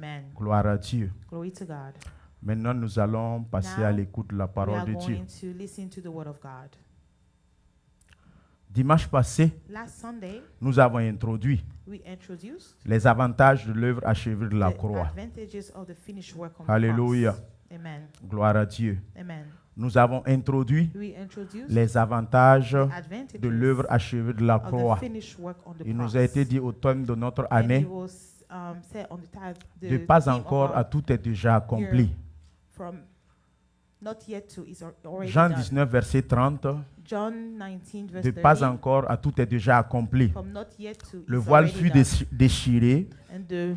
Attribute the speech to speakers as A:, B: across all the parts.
A: Amen.
B: Gloire à Dieu.
A: Glory to God.
B: Maintenant, nous allons passer à l'écoute de la
A: We
B: parole
A: are
B: de Dieu.
A: going to listen to the word of God.
B: Dimanche passé,
A: Last Sunday,
B: nous avons introduit
A: we introduced
B: les avantages de l'œuvre achevée de la
A: the
B: croix.
A: advantages of the finished work on
B: Alléluia.
A: the cross. Amen.
B: Gloire à Dieu.
A: Amen.
B: Nous avons introduit
A: We introduced
B: les avantages
A: the
B: de
A: advantages
B: l'œuvre achevée de la
A: of the
B: croix.
A: finished work on the
B: Il
A: cross.
B: nous a été dit au thème de notre
A: And
B: année,
A: it was said on the
B: de
A: the
B: pas
A: theme of
B: encore
A: our
B: à tout est déjà accompli.
A: year, from not yet to is already
B: Jean
A: done.
B: 19, verset 30,
A: John 19 verse
B: de pas
A: 30,
B: encore à tout est déjà accompli.
A: from not yet to
B: Le
A: is
B: voile
A: already
B: fut
A: done.
B: déchiré,
A: And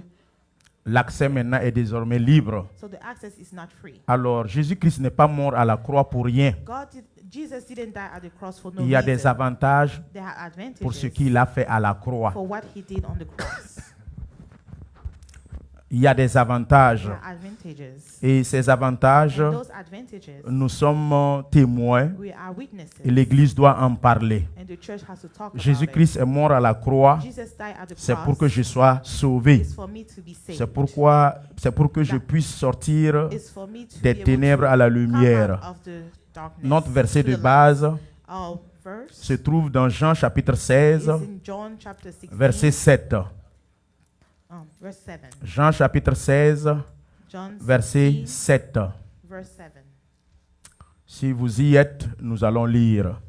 B: l'accès maintenant est désormais libre.
A: so the access is not free.
B: Alors, Jésus-Christ n'est pas mort à la croix pour rien.
A: Jesus didn't die at the cross for no
B: Il y a des
A: reason.
B: avantages
A: There are advantages
B: pour ce qu'il a fait à la croix.
A: for what he did on the cross.
B: Il y a des avantages.
A: There are advantages.
B: Et ces avantages,
A: And those advantages,
B: nous sommes témoins
A: we are witnesses.
B: et l'Église doit en parler.
A: And the church has to talk about
B: Jésus-Christ est mort à la croix.
A: it. Jesus died at the
B: C'est
A: cross.
B: pour que je sois sauvé.
A: It's for me to be saved.
B: C'est pour que je puisse sortir
A: It's for me to
B: des
A: be able
B: ténèbres
A: to
B: à la
A: come
B: lumière.
A: out of the darkness
B: Notre verset
A: to
B: de
A: the
B: base
A: light. Our verse
B: se trouve dans Jean chapitre 16,
A: is in John chapter 16,
B: verset 7.
A: verse 7.
B: Jean chapitre 16,
A: John
B: verset
A: 16,
B: 7.
A: verse 7.
B: Si vous y êtes, nous allons lire.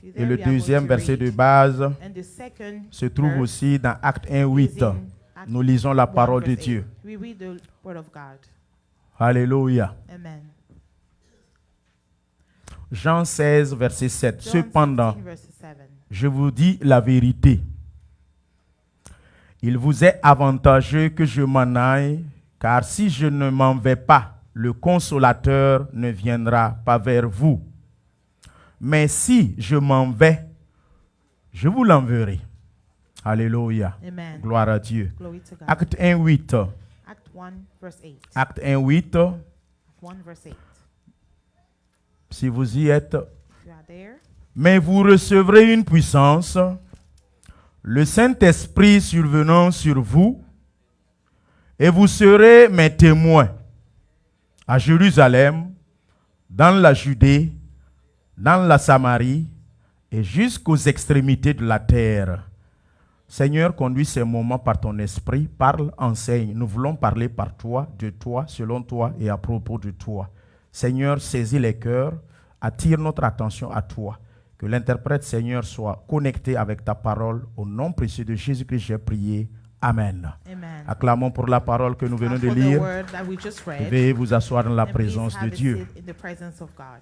A: If you're
B: Et
A: there,
B: le
A: we are going
B: deuxième
A: to
B: verset
A: read.
B: de base
A: And the second
B: se trouve
A: verse
B: aussi dans Acte 1,
A: is
B: 8.
A: in Acts
B: Nous lisons la
A: 1,
B: parole de
A: verse 8.
B: Dieu.
A: We read the word of God.
B: Alléluia.
A: Amen.
B: Jean 16, verset 7.
A: John
B: Cependant,
A: 16, verse 7.
B: je vous dis la vérité. Il vous est avantageux que je m'en aille, car si je ne m'en vais pas, le consolateur ne viendra pas vers vous. Mais si je m'en vais, je vous l'enverrai. Alléluia.
A: Amen.
B: Gloire à Dieu.
A: Glory to God.
B: Acte 1, 8.
A: Act 1, verse 8.
B: Acte 1, 8.
A: 1, verse 8.
B: Si vous y êtes.
A: If you are there,
B: Mais vous recevrez une puissance, le Saint-Esprit survenant sur vous, et vous serez mes témoins à Jérusalem, dans la Judée, dans la Samarie et jusqu'aux extrémités de la terre. Seigneur, conduis ces moments par ton esprit, parle, enseigne. Nous voulons parler par toi, de toi, selon toi et à propos de toi. Seigneur, saisis les cœurs, attire notre attention à toi. Que l'interprète, Seigneur, soit connecté avec ta parole. Au nom précieux de Jésus-Christ, j'ai prié. Amen.
A: amen.
B: Acclamons pour la parole que nous venons
A: And
B: de
A: for the
B: lire.
A: word that we just read,
B: Veuillez vous asseoir dans la
A: and please
B: présence de
A: have a
B: Dieu.
A: seat in the presence of God.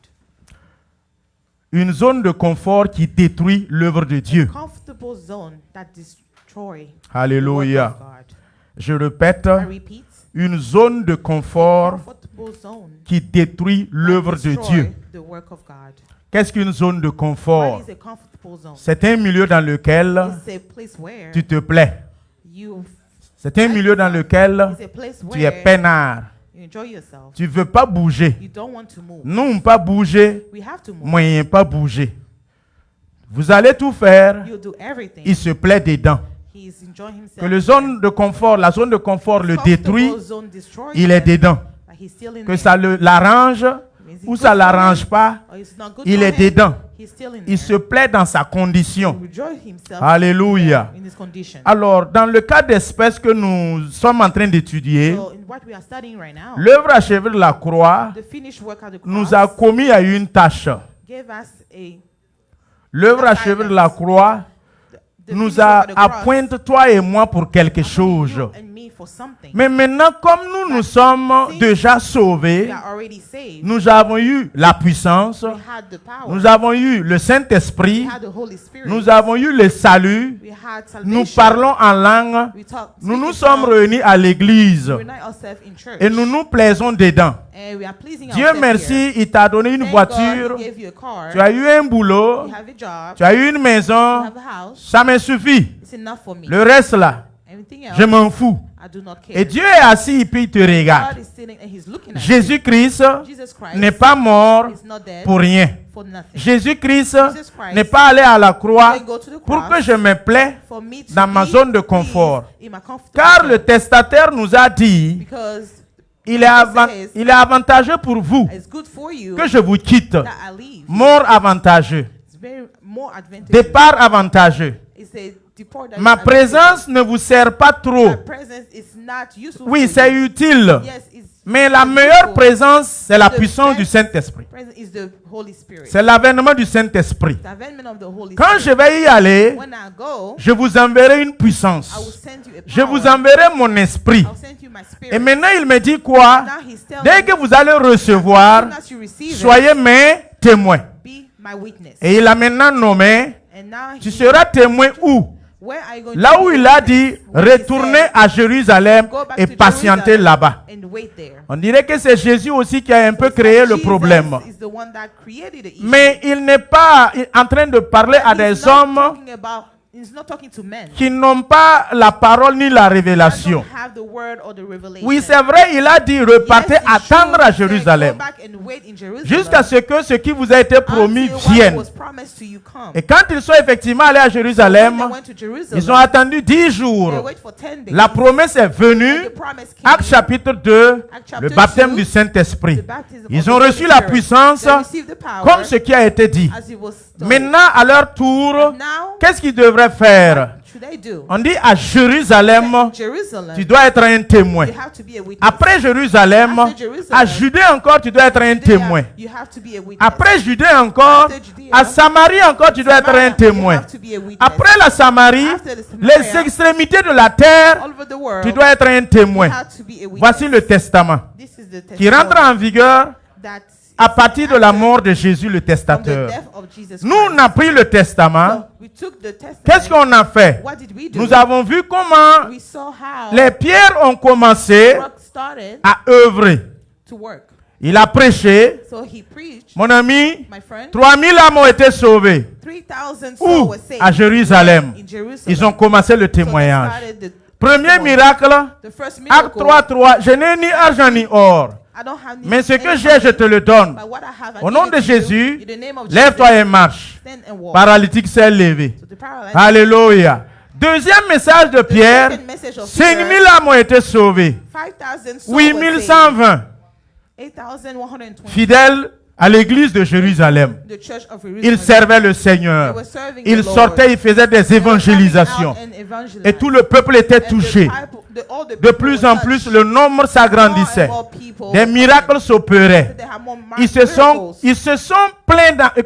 B: Une zone de confort qui détruit l'œuvre de Dieu.
A: Comfortable zone that destroy the work
B: Alléluia.
A: of God.
B: Je répète,
A: I repeat,
B: une zone de confort
A: comfortable zone
B: qui détruit
A: that
B: l'œuvre de
A: destroy
B: Dieu.
A: the work of God.
B: Qu'est-ce qu'une zone de confort?
A: What is a comfortable zone?
B: C'est un milieu dans lequel
A: It's a place where
B: tu te plais.
A: you
B: C'est un milieu dans lequel
A: it's a place
B: tu es
A: where
B: peinard.
A: you enjoy yourself.
B: Tu ne veux pas bouger.
A: You don't want to move.
B: Non, pas bouger,
A: We have to move.
B: moyen pas bouger. Vous allez tout faire,
A: You do everything.
B: il se plaît dedans.
A: He is enjoying himself.
B: Que la zone de confort le
A: Comfortable
B: détruit,
A: zone destroys
B: il est
A: him,
B: dedans.
A: but he's still in
B: Que
A: there.
B: ça l'arrange
A: Is it
B: ou
A: good
B: ça
A: for
B: l'arrange
A: him,
B: pas,
A: or it's not good
B: il
A: for
B: est
A: him,
B: dedans.
A: he's still in
B: Il
A: there.
B: se plaît dans sa
A: He
B: condition.
A: enjoy himself
B: Alléluia.
A: in his condition.
B: Alors, dans le cas d'espèce que nous sommes en train d'étudier,
A: So in what we are studying right now,
B: l'œuvre achevée de la croix
A: the finished work at the cross
B: nous a commis à une tâche.
A: gave us
B: L'œuvre achevée de la croix
A: the
B: nous
A: finished
B: a
A: work at the cross
B: appointe toi et moi pour quelque chose.
A: you and me for something.
B: Mais maintenant, comme nous sommes déjà sauvés,
A: We are already saved.
B: nous avons eu la puissance,
A: We had the power.
B: nous avons eu le Saint-Esprit,
A: We had the Holy Spirit.
B: nous avos eu le salut,
A: We had
B: nous
A: salvation.
B: parlons en langue,
A: We talk,
B: nous nous
A: speak in
B: sommes
A: tongues.
B: réunis à l'église
A: We unite ourselves in church.
B: et nous nous plaisons dedans.
A: And we are pleasing
B: Dieu
A: ourselves
B: merci,
A: here.
B: il t'a donné une
A: Thank
B: voiture,
A: God he gave you a car.
B: tu as eu un boulot,
A: You have a job.
B: tu as eu une
A: You
B: maison,
A: have a house.
B: ça me suffit.
A: It's enough for me.
B: Le reste là,
A: Everything else,
B: je m'en fous.
A: I do not care.
B: Et Dieu est assis et puis il te regarde.
A: God is sitting and he's looking at
B: Jésus-Christ
A: you. Jesus Christ
B: n'est pas mort
A: is not dead
B: pour rien.
A: for nothing.
B: Jésus-Christ
A: Jesus Christ
B: n'est pas allé à la croix
A: didn't go to the
B: pour
A: cross
B: que je me plaie
A: for me to
B: dans ma
A: be
B: zone de
A: pleased
B: confort.
A: in my comfortable
B: Car
A: zone.
B: le testateur nous a dit,
A: Because
B: il est avantageux pour vous
A: it's good for you
B: que je vous quitte.
A: that I leave.
B: Mort avantageux,
A: It's very more advantageous.
B: départ avantageux.
A: It's a deport that
B: Ma
A: is
B: présence ne vous sert pas
A: advantageous.
B: trop.
A: My presence is not useful
B: Oui,
A: for
B: c'est
A: you.
B: utile.
A: Yes, it's
B: Mais la
A: it's
B: meilleure
A: useful.
B: présence, c'est la
A: The
B: puissance du
A: best
B: Saint-Esprit.
A: presence is the Holy Spirit.
B: C'est l'avènement du Saint-Esprit.
A: The avènement of the Holy
B: Quand je
A: Spirit.
B: vais y aller,
A: When I go,
B: je vous enverrai une
A: I will
B: puissance.
A: send you a
B: Je vous
A: power.
B: enverrai mon esprit.
A: I'll send you my spirit.
B: Et maintenant, il me dit quoi?
A: Now he's telling
B: Dès
A: me,
B: que vous allez recevoir,
A: as soon as you receive it,
B: soyez mes témoins.
A: be my witness.
B: Et il a maintenant nommé,
A: And now
B: tu
A: he-
B: seras témoin où?
A: where are you going
B: Là
A: to
B: où
A: be
B: il a
A: witness?
B: dit,
A: When he
B: retournez
A: said,
B: à Jérusalem
A: go back
B: et
A: to
B: patientez
A: Jerusalem
B: là-bas.
A: and wait there.
B: On dirait que c'est Jésus aussi qui a un peu
A: It's
B: créé
A: like
B: le
A: Jesus
B: problème.
A: is the one that created the issue.
B: Mais il n'est pas en train de parler à
A: He's
B: des
A: not
B: hommes
A: talking about- he's not talking to men.
B: qui n'ont pas la parole ni la
A: That
B: révélation.
A: don't have the word or the revelation.
B: Oui, c'est vrai, il a dit repartez
A: Yes, it's
B: attendre
A: true.
B: à
A: He said,
B: Jérusalem
A: go back and wait in Jerusalem
B: jusqu'à ce que ce qui vous a été promis
A: until what
B: vienne.
A: was promised to you come.
B: Et quand ils sont effectivement allés à
A: When they
B: Jérusalem,
A: went to Jerusalem,
B: ils ont attendu 10
A: they
B: jours.
A: wait for 10 days.
B: La promesse est
A: And
B: venue.
A: the promise came.
B: Acte chapitre 2,
A: Acte
B: le
A: chapter
B: baptême
A: 2,
B: du Saint-Esprit.
A: the baptism of
B: Ils
A: the
B: ont
A: Holy
B: reçu la
A: Spirit.
B: puissance
A: They received the power
B: comme ce qui a été dit.
A: as it was told.
B: Maintenant, à leur tour,
A: Now,
B: qu'est-ce qu'ils devraient faire?
A: what should they do?
B: On dit à Jérusalem,
A: Jerusalem,
B: tu dois être un témoin.
A: you have to be a witness.
B: Après Jérusalem,
A: After Jerusalem,
B: à Judée encore, tu dois être un
A: Judea,
B: témoin.
A: you have to be a witness.
B: Après Judée encore,
A: After Judea,
B: à Samarie encore, tu dois être
A: Samaria,
B: un témoin.
A: you have to be a witness.
B: Après la Samarie,
A: After the Samaria,
B: les extrémités de la terre,
A: all over the world,
B: tu dois être un témoin.
A: you have to be a witness.
B: Voici le testament
A: This is the
B: qui rentre
A: testimony
B: en vigueur
A: that
B: à
A: is
B: partir de la
A: after-
B: mort de Jésus le
A: from the
B: testateur.
A: death of Jesus
B: Nous, on
A: Christ.
B: a pris le testament.
A: So we took the testament.
B: Qu'est-ce qu'on a fait?
A: What did we do?
B: Nous avons vu comment
A: We saw how
B: les pierres ont commencé
A: Rock started
B: à œuvrer.
A: to work.
B: Il a prêché.
A: So he preached,
B: Mon ami,
A: my friend,
B: 3000 âmes ont été sauvées.
A: 3,000 souls
B: Où?
A: were saved.
B: À Jérusalem.
A: In Jerusalem.
B: Ils ont commencé le
A: So they
B: témoignage.
A: started the
B: Premier
A: testimony.
B: miracle,
A: The first
B: Acte
A: miracle,
B: 3:3. Je n'ai ni argent ni or,
A: I don't have
B: mais ce que
A: any
B: j'ai, je
A: money,
B: te le donne.
A: but what I have, I
B: Au nom
A: give
B: de
A: it to you.
B: Jésus,
A: In the name of
B: lève-toi
A: Jesus,
B: et marche.
A: stand and walk.
B: Paralytique s'est levé.
A: So the paralytic,
B: Alléluia. Deuxième message de
A: the
B: Pierre,
A: second message of
B: 5000
A: Peter,
B: âmes ont été sauvées.
A: 5,000 souls were saved.
B: 8120
A: 8,120.
B: fidèles à l'église de Jérusalem.
A: The church of Jerusalem.
B: Ils servaient le
A: They
B: Seigneur.
A: were serving
B: Ils
A: the Lord.
B: sortaient, ils faisaient des
A: They were coming
B: évangélisations.
A: out and evangelizing.
B: Et tout le peuple était
A: And
B: touché.
A: all the
B: De
A: people
B: plus
A: were
B: en plus,
A: touched.
B: le nombre s'agrandissait.
A: More and more people
B: Des
A: were
B: miracles
A: coming.
B: s'opéraient.
A: They had more
B: Ils se sont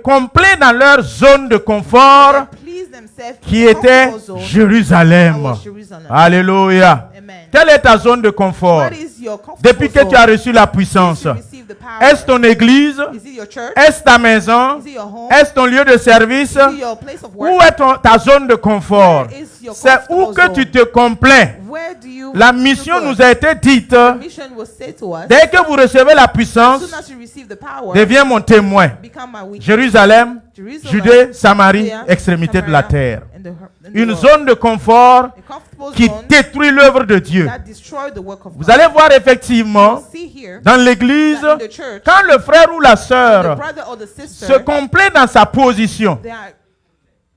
B: complets dans leur zone de confort
A: pleased themselves
B: qui
A: in the
B: était
A: comfortable zone.
B: Jérusalem.
A: That was Jerusalem.
B: Alléluia.
A: Amen.
B: Quelle est ta zone de confort?
A: What is your comfortable
B: Depuis que tu as
A: zone?
B: reçu la
A: Since
B: puissance,
A: you received the power.
B: est-ce ton église?
A: Is it your church?
B: Est-ce ta maison?
A: Is it your home?
B: Est-ce ton lieu de service?
A: Is it your place of work?
B: Où est ta zone de confort?
A: Where is your
B: C'est où
A: comfortable
B: que
A: zone?
B: tu te complais.
A: Where do you
B: La
A: feel
B: mission
A: good?
B: nous a été dite.
A: The mission was said to us.
B: Dès que vous recevez la
A: As
B: puissance,
A: soon as you receive the power,
B: deviens mon témoin.
A: become my witness.
B: Jérusalem,
A: Jerusalem,
B: Judée, Samarie,
A: Judea,
B: extrémité de la
A: Samaria,
B: terre.
A: and the
B: Une
A: world.
B: zone de confort
A: A comfortable
B: qui
A: zone
B: détruit l'œuvre de Dieu.
A: that destroyed the work of
B: Vous
A: God.
B: allez voir effectivement
A: See here
B: dans l'église,
A: that in the church,
B: quand le frère ou la
A: the
B: sœur
A: brother or the sister,
B: se complaît dans sa position,
A: they are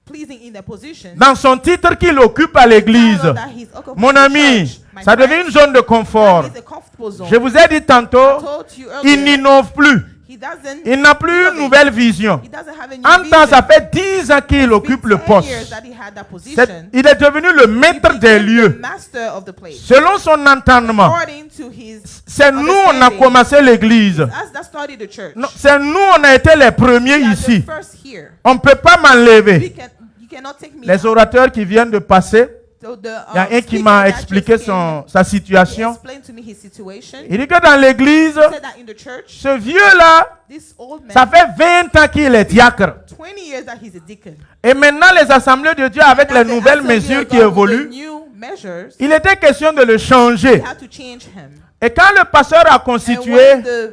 A: pleasing in their position.
B: dans son titre qu'il occupe à l'église,
A: Title that he's occupying
B: mon
A: the
B: ami,
A: church, my
B: ça
A: friend,
B: devient une zone de confort.
A: that is a comfortable zone.
B: Je vous ai dit
A: I
B: tantôt,
A: told you
B: il
A: earlier,
B: n'innove plus.
A: he doesn't
B: Il n'a plus une nouvelle vision.
A: he doesn't have a new
B: En temps,
A: vision.
B: ça fait 10 ans qu'il
A: It's
B: occupe
A: been
B: le
A: 10
B: poste.
A: years that he had that position.
B: Il est devenu le maître
A: He
B: des
A: became
B: lieux.
A: the master of the place.
B: Selon son entendement,
A: According to his
B: c'est nous, on a commencé l'église.
A: as that started the church.
B: Non, c'est nous, on a été les premiers
A: We are
B: ici.
A: the first here.
B: On ne peut pas m'enlever.
A: You cannot take me
B: Les
A: out.
B: orateurs qui viennent de passer,
A: So the,
B: il y a un qui
A: speaker
B: m'a
A: that
B: expliqué
A: just came,
B: sa
A: he
B: situation.
A: explained to me his situation.
B: Il dit que dans l'église,
A: He said that in the church,
B: ce vieux-là,
A: this old man,
B: ça fait 20 ans qu'il est diacre.
A: 20 years that he's a deacon.
B: Et maintenant, les assemblées de Dieu, avec
A: Now
B: les
A: the
B: nouvelles
A: Assembly of
B: mesures qui
A: God with
B: évoluent,
A: the new measures,
B: il était question de le
A: they
B: changer.
A: had to change him.
B: Et quand le pasteur a
A: And
B: constitué,
A: when the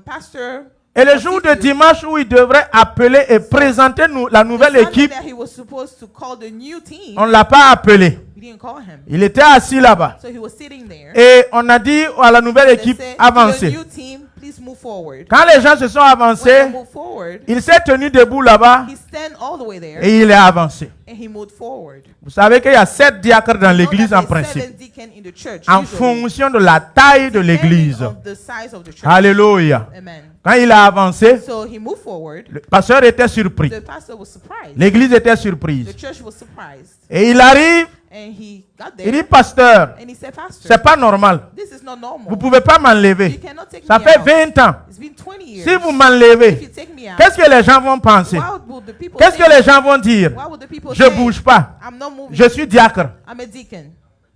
A: pastor
B: et le jour de dimanche où il devrait appeler et présenter la nouvelle
A: Sunday
B: équipe,
A: that he was supposed to call the new team,
B: on ne l'a pas appelé.
A: we didn't call him.
B: Il était assis là-bas.
A: So he was sitting there.
B: Et on a dit à la nouvelle
A: They
B: équipe,
A: said, to the
B: avancez.
A: new team, please he's moved forward,
B: Quand les gens se sont
A: when
B: avancés,
A: they move forward,
B: il s'est tenu debout là-bas
A: he stand all the way there
B: et il est avancé.
A: and he moved forward.
B: Vous savez qu'il y a 7 diacres dans
A: Know
B: l'église
A: that
B: en
A: there's
B: principe,
A: 7 deacons in the church,
B: en
A: usually,
B: fonction de la taille de
A: depending
B: l'église.
A: on the size of the church.
B: Alléluia.
A: Amen.
B: Quand il a avancé,
A: So he moved forward.
B: le pasteur était surpris.
A: The pastor was surprised.
B: L'église était
A: The
B: surprise.
A: church was surprised.
B: Et il arrive,
A: And he got
B: il dit,
A: there
B: pasteur,
A: and he said, Pastor,
B: c'est pas normal.
A: this is not normal.
B: Vous ne pouvez pas
A: You
B: m'enlever.
A: cannot take
B: Ça
A: me
B: fait
A: out.
B: 20 ans.
A: It's been 20 years.
B: Si vous
A: If
B: m'enlevez,
A: you take me out,
B: qu'est-ce que les gens vont penser?
A: what would the people
B: Qu'est-ce que
A: say?
B: les gens vont dire?
A: What would the people
B: Je
A: say?
B: bouge pas.
A: I'm not moving.
B: Je suis diacre.
A: I'm a deacon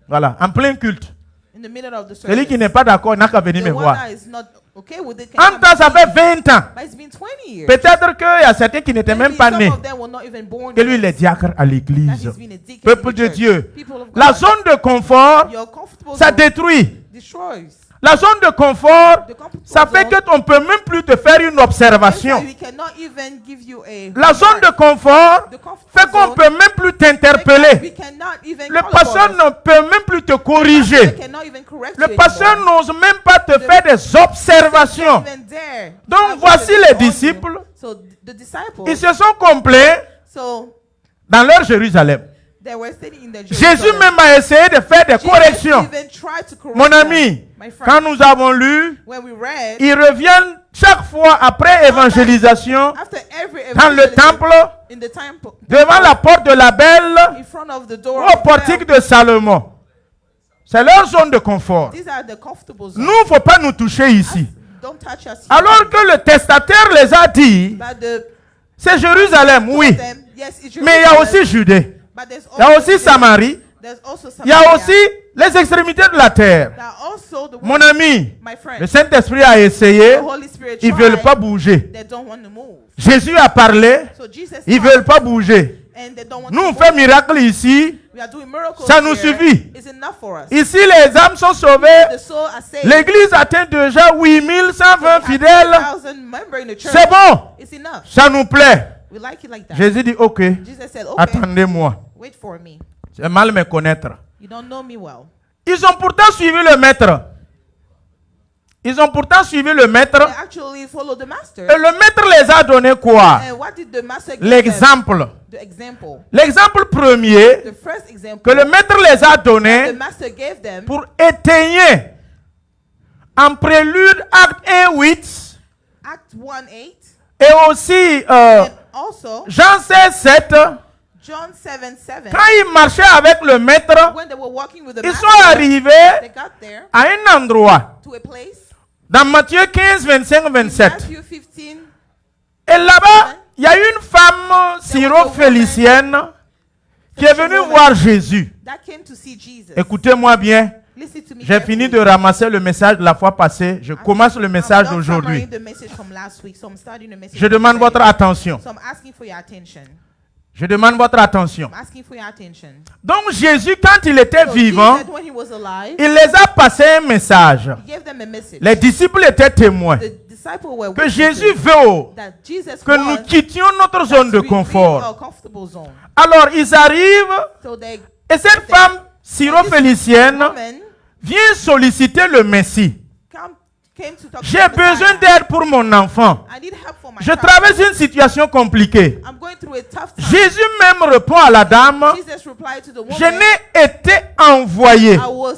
B: Voilà, en plein culte.
A: in the middle of the
B: Celui
A: service.
B: qui n'est pas d'accord n'a qu'à venir
A: The
B: me
A: one
B: voir.
A: that is not okay with it can
B: En
A: come
B: temps,
A: and
B: ça
A: see
B: fait
A: me.
B: 20 ans.
A: But it's been 20 years.
B: Peut-être qu'il y a certains qui n'étaient même
A: Maybe
B: pas
A: some
B: nés.
A: of them were not even born
B: Que lui, il
A: yet.
B: est diacre à
A: That
B: l'église.
A: he's been a deacon
B: Peuple
A: in the
B: de
A: church.
B: Dieu.
A: People of
B: La
A: God,
B: zone de confort,
A: your comfortable
B: ça
A: zone
B: détruit.
A: destroys.
B: La zone de confort,
A: The comfortable
B: ça fait
A: zone,
B: que on ne peut même plus te faire une observation.
A: we cannot even give you a
B: La zone de
A: remark.
B: confort
A: The comfortable
B: fait qu'on ne
A: zone,
B: peut même plus
A: we
B: t'interpeller.
A: cannot even
B: Le
A: call
B: pasteur
A: upon us.
B: ne peut même plus te
A: We
B: corriger.
A: cannot even correct
B: Le
A: you
B: pasteur
A: anymore.
B: n'ose même pas te faire des observations.
A: Even dare.
B: Donc,
A: Have
B: voici
A: to
B: les
A: on you.
B: disciples.
A: So the disciples,
B: Ils se sont complets
A: so
B: dans leur Jérusalem.
A: they were staying in the
B: Jésus
A: Jerusalem.
B: même a essayé de faire des
A: Jesus
B: corrections.
A: even tried to correct
B: Mon
A: them.
B: ami,
A: My friend,
B: quand nous avons lu,
A: when we read,
B: ils reviennent chaque fois après évangélisation
A: after every
B: dans le
A: evangelism
B: temple,
A: in the temple,
B: devant la porte de la Belle,
A: in front of the door
B: au
A: of
B: portique
A: the
B: de Salomon. C'est leur zone de confort.
A: these are the comfortable zones.
B: Nous, il ne faut pas nous toucher ici.
A: Don't touch us.
B: Alors que le testateur les a dit,
A: But the
B: c'est Jérusalem, oui,
A: them, yes, it's
B: mais il y a
A: Jerusalem,
B: aussi Judée,
A: but there's
B: il y a
A: also
B: aussi
A: Judea,
B: Samarie,
A: there's also
B: il y a
A: Samaria,
B: aussi les extrémités de la terre.
A: there are also the
B: Mon ami,
A: my friend,
B: le Saint-Esprit a essayé,
A: the Holy Spirit
B: ils ne veulent
A: tried,
B: pas bouger.
A: they don't want to move.
B: Jésus a parlé,
A: So Jesus
B: ils ne
A: tried,
B: veulent pas bouger.
A: and they don't want
B: Nous,
A: to
B: on
A: move.
B: fait miracle ici.
A: We are doing miracles
B: Ça nous
A: here.
B: suffit.
A: It's enough for us.
B: Ici, les âmes sont sauvées.
A: The soul are saved.
B: L'église atteint déjà 8120 fidèles.
A: 1,000 members in the church.
B: C'est bon.
A: It's enough.
B: Ça nous plaît.
A: We like it like that.
B: Jésus dit, ok,
A: Jesus said, okay,
B: attendez-moi.
A: wait for me.
B: C'est mal me connaître.
A: You don't know me well.
B: Ils ont pourtant suivi le maître. Ils ont pourtant suivi le maître.
A: They actually follow the master.
B: Et le maître les a donné quoi?
A: And what did the master give them?
B: L'exemple.
A: The example.
B: L'exemple premier
A: The first example
B: que le maître les a
A: the
B: donné
A: master gave them
B: pour éteigner en prélude acte 1:8
A: Act 1:8
B: et aussi
A: and also
B: Jean 16:7.
A: John 7:7.
B: Quand ils marchaient avec le maître,
A: When they were walking with the
B: ils sont
A: master,
B: arrivés
A: they got there
B: à un endroit.
A: to a place.
B: Dans Matthieu 15, 25, 27.
A: Matthew 15.
B: Et là-bas, il y a une femme syro-phélicienne qui est venue voir Jésus.
A: That came to see Jesus.
B: Écoutez-moi bien.
A: Listen to me
B: J'ai fini
A: carefully.
B: de ramasser le message de la fois passée. Je commence le message
A: I'm not
B: d'aujourd'hui.
A: summarizing the message from last week, so I'm starting the message
B: Je
A: from
B: demande
A: today.
B: votre attention.
A: So I'm asking for your attention.
B: Je demande votre attention.
A: I'm asking for your attention.
B: Donc Jésus, quand il était
A: So
B: vivant,
A: Jesus, when he was alive,
B: il les a passé un message.
A: he gave them a message.
B: Les disciples étaient témoins
A: The disciples were
B: que
A: witnesses
B: Jésus veut
A: that Jesus
B: que nous
A: wants
B: quittions notre zone de
A: us to leave
B: confort.
A: our comfortable zone.
B: Alors ils arrivent
A: So they
B: et cette femme syro-phélicienne
A: woman
B: vient solliciter le Messie.
A: came to talk
B: J'ai
A: to the
B: besoin
A: Messiah.
B: d'aide pour mon enfant.
A: I need help for my
B: Je
A: child.
B: traverse une situation compliquée.
A: I'm going through a tough time.
B: Jésus même répond à la dame,
A: Jesus replied to the woman,
B: je n'ai été envoyé
A: I was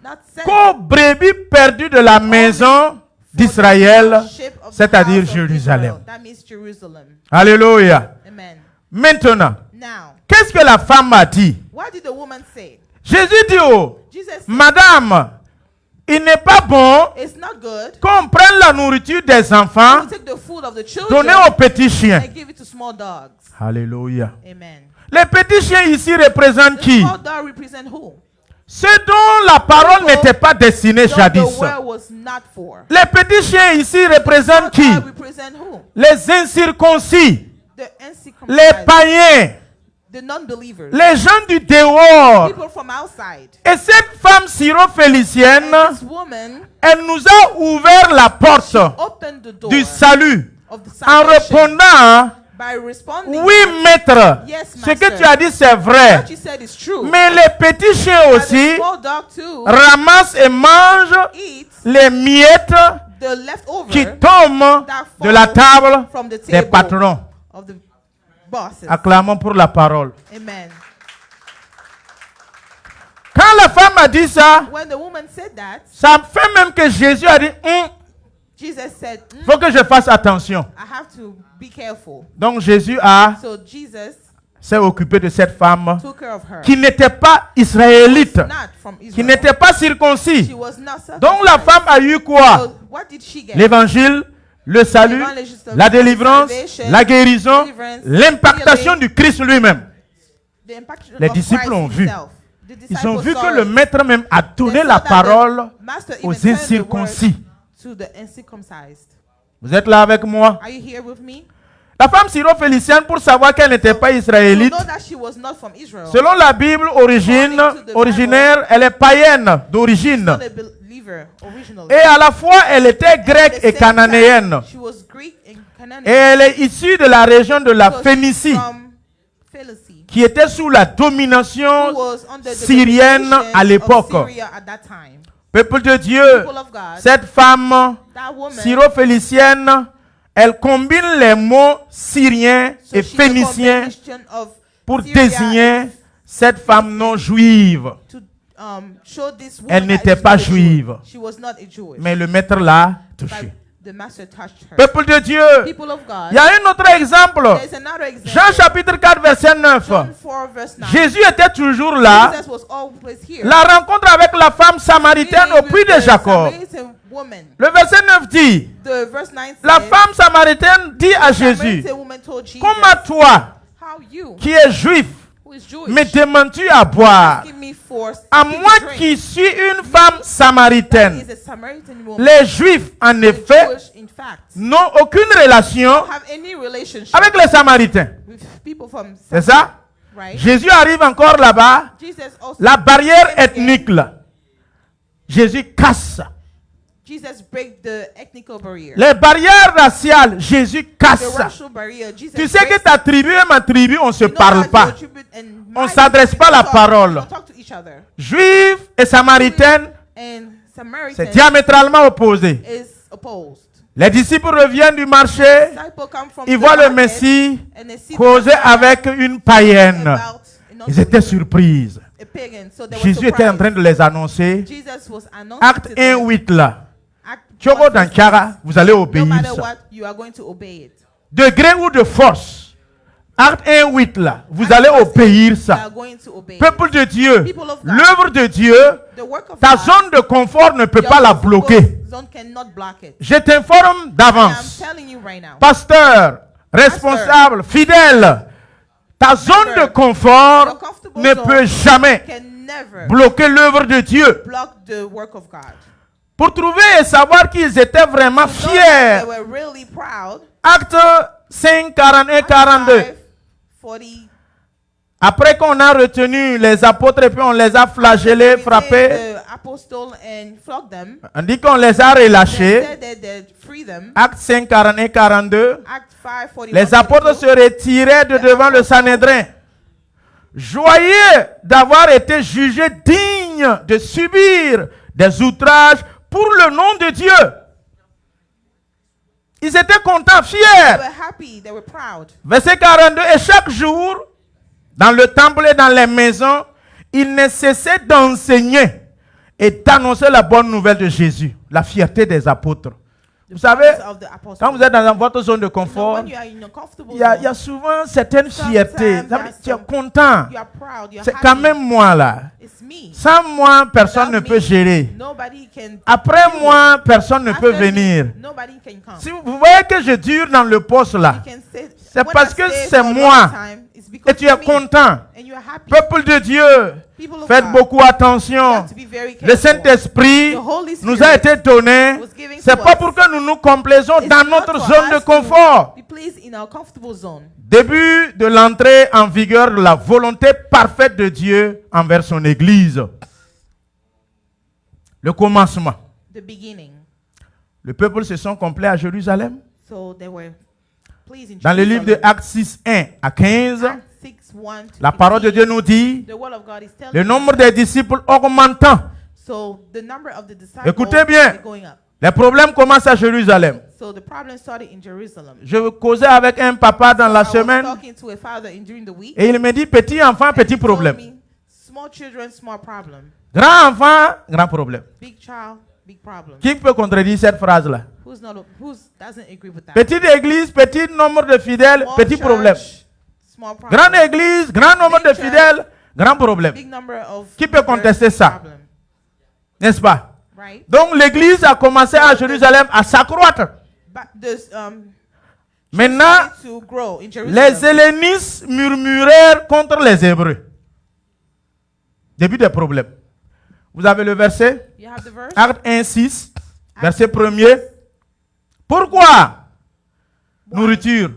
A: not sent
B: qu'aux brebis perdues de la maison d'Israël,
A: sheep of the
B: c'est-à-dire
A: house of
B: Jérusalem.
A: Israel. That means Jerusalem.
B: Alléluia.
A: Amen.
B: Maintenant,
A: Now,
B: qu'est-ce que la femme a dit?
A: what did the woman say?
B: Jésus dit, oh,
A: Jesus said,
B: Madame, il n'est pas bon
A: it's not good
B: qu'on prenne la nourriture des enfants,
A: to take the food of the children
B: donner aux petits chiens.
A: and give it to small dogs.
B: Alléluia.
A: Amen.
B: Les petits chiens ici représentent
A: The
B: qui?
A: small dog represent who?
B: Ceux dont la parole n'était pas destinée
A: Those
B: jadis.
A: the word was not for.
B: Les petits chiens ici représentent qui?
A: Dog represent who?
B: Les incirconcis,
A: The
B: les
A: uncircumcised,
B: païens,
A: the non-believers,
B: les gens du dehors.
A: people from outside.
B: Et cette femme syro-phélicienne,
A: And this woman
B: elle nous a ouvert la porte
A: opened the door
B: du salut
A: of the
B: en
A: salvation
B: répondant,
A: by responding.
B: oui maître,
A: Yes,
B: ce que
A: master.
B: tu as dit c'est vrai.
A: What you said is true.
B: Mais les petits chiens
A: But
B: aussi
A: the small dog too
B: ramassent et mangent
A: eats
B: les miettes
A: the leftover
B: qui tombe de la table
A: from the
B: des
A: table
B: patrons.
A: of the bosses.
B: Acclamons pour la parole.
A: Amen.
B: Quand la femme a dit ça,
A: When the woman said that,
B: ça fait même que Jésus a dit,
A: Jesus said,
B: il faut que je fasse attention.
A: I have to be careful.
B: Donc Jésus
A: So Jesus
B: s'est occupé de cette femme
A: took care of her.
B: qui n'était pas israélite,
A: Not from
B: qui
A: Israel.
B: n'était pas
A: She
B: circoncis.
A: was not circumcised.
B: Donc la femme a eu quoi?
A: So what did she get?
B: L'évangile, le salut, la délivrance, la guérison, l'impactation du Christ lui-même.
A: The impact
B: Les
A: of
B: disciples
A: Christ
B: ont vu.
A: himself. The
B: Ils ont
A: disciples
B: vu
A: saw
B: que le
A: it.
B: maître même a donné
A: They
B: la
A: saw that
B: parole
A: the master
B: aux
A: even turned the
B: incirconcis.
A: word to the uncircumcised.
B: Vous êtes là avec moi?
A: Are you here with me?
B: La femme syro-phénicienne, pour savoir qu'elle n'était pas
A: To
B: israélite,
A: know that she was not from Israel.
B: selon la Bible originaire, elle est païenne d'origine.
A: Not a believer originally.
B: Et à la fois, elle était grecque
A: At the
B: et
A: same
B: cananéenne.
A: time, she was Greek and Canaanite.
B: Et elle est issue de la région de la
A: So she's
B: Phénicie,
A: from Pharisee,
B: qui était sous la
A: who
B: domination
A: was under the
B: syrienne
A: domination
B: à l'époque.
A: of Syria at that time.
B: Peuple de Dieu,
A: People of God,
B: cette femme
A: that woman,
B: syro-phénicienne, elle combine les mots syriens
A: so
B: et
A: she's a
B: phéniciens
A: combination of
B: pour
A: Syria
B: désigner cette femme non juive.
A: to show this woman
B: Elle
A: that
B: n'était
A: is
B: pas
A: not a Jew.
B: juive.
A: She was not a Jewish.
B: Mais le maître l'a
A: But
B: touchée.
A: the master touched her.
B: Peuple de Dieu,
A: People of God,
B: il y a un autre exemple.
A: there's another example.
B: Jean chapitre 4 verset 9.
A: John 4 verse 9.
B: Jésus était toujours là.
A: Jesus was always here.
B: La rencontre avec la femme samaritaine au puits de Jacob.
A: Samaritan woman.
B: Le verset 9 dit,
A: The verse 9
B: la
A: says,
B: femme samaritaine dit à Jésus,
A: Samaritan woman told Jesus,
B: comment toi,
A: how you,
B: qui es juif,
A: who is Jewish,
B: me demandes-tu à boire,
A: give me force
B: à
A: to
B: moi
A: drink?
B: qui suis une femme
A: That
B: samaritaine?
A: is a Samaritan woman.
B: Les juifs, en
A: The
B: effet,
A: Jewish, in fact,
B: n'ont aucune relation
A: have any relationship
B: avec les samaritains.
A: with people from
B: C'est ça?
A: right?
B: Jésus arrive encore là-bas.
A: Jesus also
B: La barrière
A: came again.
B: ethnique, là. Jésus casse ça.
A: Jesus break the ethnical barrier.
B: Les barrières raciales, Jésus casse
A: The
B: ça.
A: racial barrier. Jesus
B: Tu sais que
A: breaks
B: ta tribu et ma tribu, on ne se
A: You know
B: parle
A: that
B: pas.
A: your tribute and
B: On
A: my
B: s'adresse
A: tribute
B: pas la
A: don't talk-
B: parole.
A: don't talk to each other.
B: Juifs et samaritaines,
A: And Samaritan
B: c'est diamétralement opposé.
A: is opposed.
B: Les disciples reviennent du marché,
A: Disciples come from
B: ils
A: the
B: voient le
A: market
B: Messie
A: and they see the
B: causer
A: Messiah
B: avec une païenne.
A: about an
B: Ils étaient surpris.
A: a pagan. So they were
B: Jésus était en
A: surprised.
B: train de les annoncer.
A: Jesus was announcing
B: Acte
A: to
B: 1,
A: them,
B: 8 là.
A: Act
B: Tchogo
A: 1,
B: dans
A: verse
B: Tchara,
A: 6.
B: vous allez
A: No
B: obéir
A: matter
B: ça.
A: what, you are going to obey it.
B: De gré ou de force. Acte 1, 8 là. Vous
A: Act
B: allez
A: 1,
B: obéir
A: You
B: ça.
A: are going to obey it.
B: Peuple de Dieu,
A: People of God.
B: l'œuvre de Dieu,
A: The work of
B: ta
A: God,
B: zone de confort ne peut
A: your
B: pas la
A: comfort
B: bloquer.
A: zone cannot block it.
B: Je t'informe
A: I'm
B: d'avance.
A: telling you right now.
B: Pasteur, responsable, fidèle, ta zone de confort
A: Your comfortable
B: ne
A: zone
B: peut jamais
A: can never
B: bloquer l'œuvre de Dieu.
A: block the work of God.
B: Pour trouver et savoir qu'ils étaient vraiment
A: To know that
B: fiers.
A: they were really proud.
B: Acte 5, 41, 42.
A: 5, 40.
B: Après qu'on a retenu les apôtres et puis on les a flagellés, frappés,
A: The apostle and flogged them.
B: on dit qu'on les a
A: They
B: relâchés.
A: said that they free them.
B: Acte 5, 41, 42.
A: Act 5, 41.
B: Les apôtres se retiraient de devant le Sanhédrin, joyeux d'avoir été jugés dignes de subir des outrages pour le nom de Dieu. Ils étaient contents,
A: They
B: fiers.
A: were happy. They were proud.
B: Verset 42. Et chaque jour, dans le temple et dans les maisons, ils ne cessaient d'enseigner et d'annoncer la bonne nouvelle de Jésus, la fierté des apôtres. Vous savez,
A: Of the apostles.
B: quand vous êtes dans votre zone de
A: You know,
B: confort,
A: when you are in a comfortable
B: il y a
A: zone,
B: souvent certaines fiertés.
A: Sometimes
B: Vous savez,
A: there are
B: tu es
A: some-
B: content.
A: you are proud. You are
B: C'est
A: happy.
B: quand même moi là.
A: It's me.
B: Sans moi, personne ne
A: Without
B: peut
A: me,
B: gérer.
A: Nobody can.
B: Après
A: do
B: moi,
A: it.
B: personne ne
A: After
B: peut
A: me,
B: venir.
A: Nobody can come.
B: Si vous voyez que je dure dans le poste là,
A: You can say-
B: c'est
A: when
B: parce
A: I
B: que
A: stay
B: c'est
A: for a long
B: moi.
A: time, it's because
B: et tu es
A: of me,
B: content.
A: and you are happy.
B: Peuple de Dieu,
A: People of
B: faites
A: God,
B: beaucoup
A: you
B: attention.
A: have to be very
B: Le
A: careful.
B: Saint-Esprit
A: The Holy
B: nous
A: Spirit
B: a été donné.
A: was given
B: C'est
A: to
B: pas
A: us.
B: pour que nous nous complaisons
A: It's
B: dans
A: not
B: notre
A: for
B: zone de
A: us to
B: confort.
A: Be placed in our comfortable zone.
B: Début de l'entrée en vigueur de la volonté parfaite de Dieu envers son Église. Le commencement.
A: The beginning.
B: Le peuple se sont complets à Jérusalem.
A: So they were pleased in
B: Dans le livre de
A: Jerusalem.
B: Actes 6, 1 à 15,
A: Acts 6, 1 to
B: la parole de
A: 15,
B: Dieu nous dit,
A: The word of God is telling
B: le
A: us.
B: nombre des disciples augmentant.
A: So the number of the disciples
B: Écoutez bien.
A: is going up.
B: Les problèmes commencent à Jérusalem.
A: So the problem started in Jerusalem.
B: Je causais avec un papa dans la
A: I was
B: semaine
A: talking to a father during the week.
B: et il me dit petit enfant, petit
A: He told
B: problème.
A: me, small children, small problem.
B: Grand enfant, grand problème.
A: Big child, big problem.
B: Qui peut contredire cette phrase-là?
A: Who doesn't agree with that?
B: Petite église, petit nombre de fidèles,
A: Small
B: petit
A: church,
B: problème.
A: small problem.
B: Grande église, grand nombre
A: Big
B: de
A: church,
B: fidèles, grand problème.
A: Big number of
B: Qui peut
A: members,
B: contester
A: big
B: ça?
A: problem.
B: N'est-ce pas?
A: Right?
B: Donc l'église a commencé à Jérusalem à s'accroître.
A: But this,
B: Maintenant,
A: started to grow in Jerusalem.
B: les hellénistes murmurèrent contre les Hébreux. Début des problèmes. Vous avez le verset?
A: You have the verse?
B: Acte 1, 6, verset 1er. Pourquoi? Nourriture,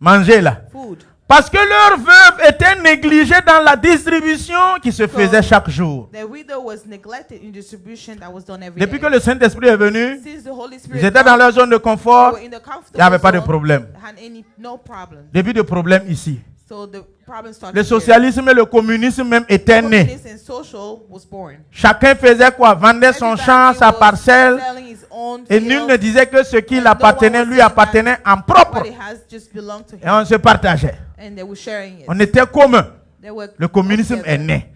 B: manger là.
A: Food.
B: Parce que leurs veuves étaient négligées dans la distribution qui se faisait chaque jour.
A: The widow was neglected in distribution that was done every
B: Depuis que
A: day.
B: le Saint-Esprit est venu,
A: Since the Holy Spirit
B: ils étaient dans leur zone de
A: they
B: confort.
A: were in the
B: Il n'y avait pas de
A: comfortable
B: problème.
A: zone, had no problem.
B: Début de problème ici.
A: So the problem started
B: Le
A: here.
B: socialisme et le communisme même étaient nés.
A: Communism and social was born.
B: Chacun faisait quoi? Vendait son
A: Everybody
B: champ, sa
A: was
B: parcelle.
A: selling his own
B: Et nul
A: field.
B: ne disait que ce qui
A: And no
B: appartenait
A: one was
B: lui
A: saying
B: appartenait en
A: What
B: propre.
A: it has just belonged to
B: Et
A: him.
B: on se partageait.
A: And they were sharing it.
B: On était commun.
A: They were
B: Le communisme
A: together.
B: est né.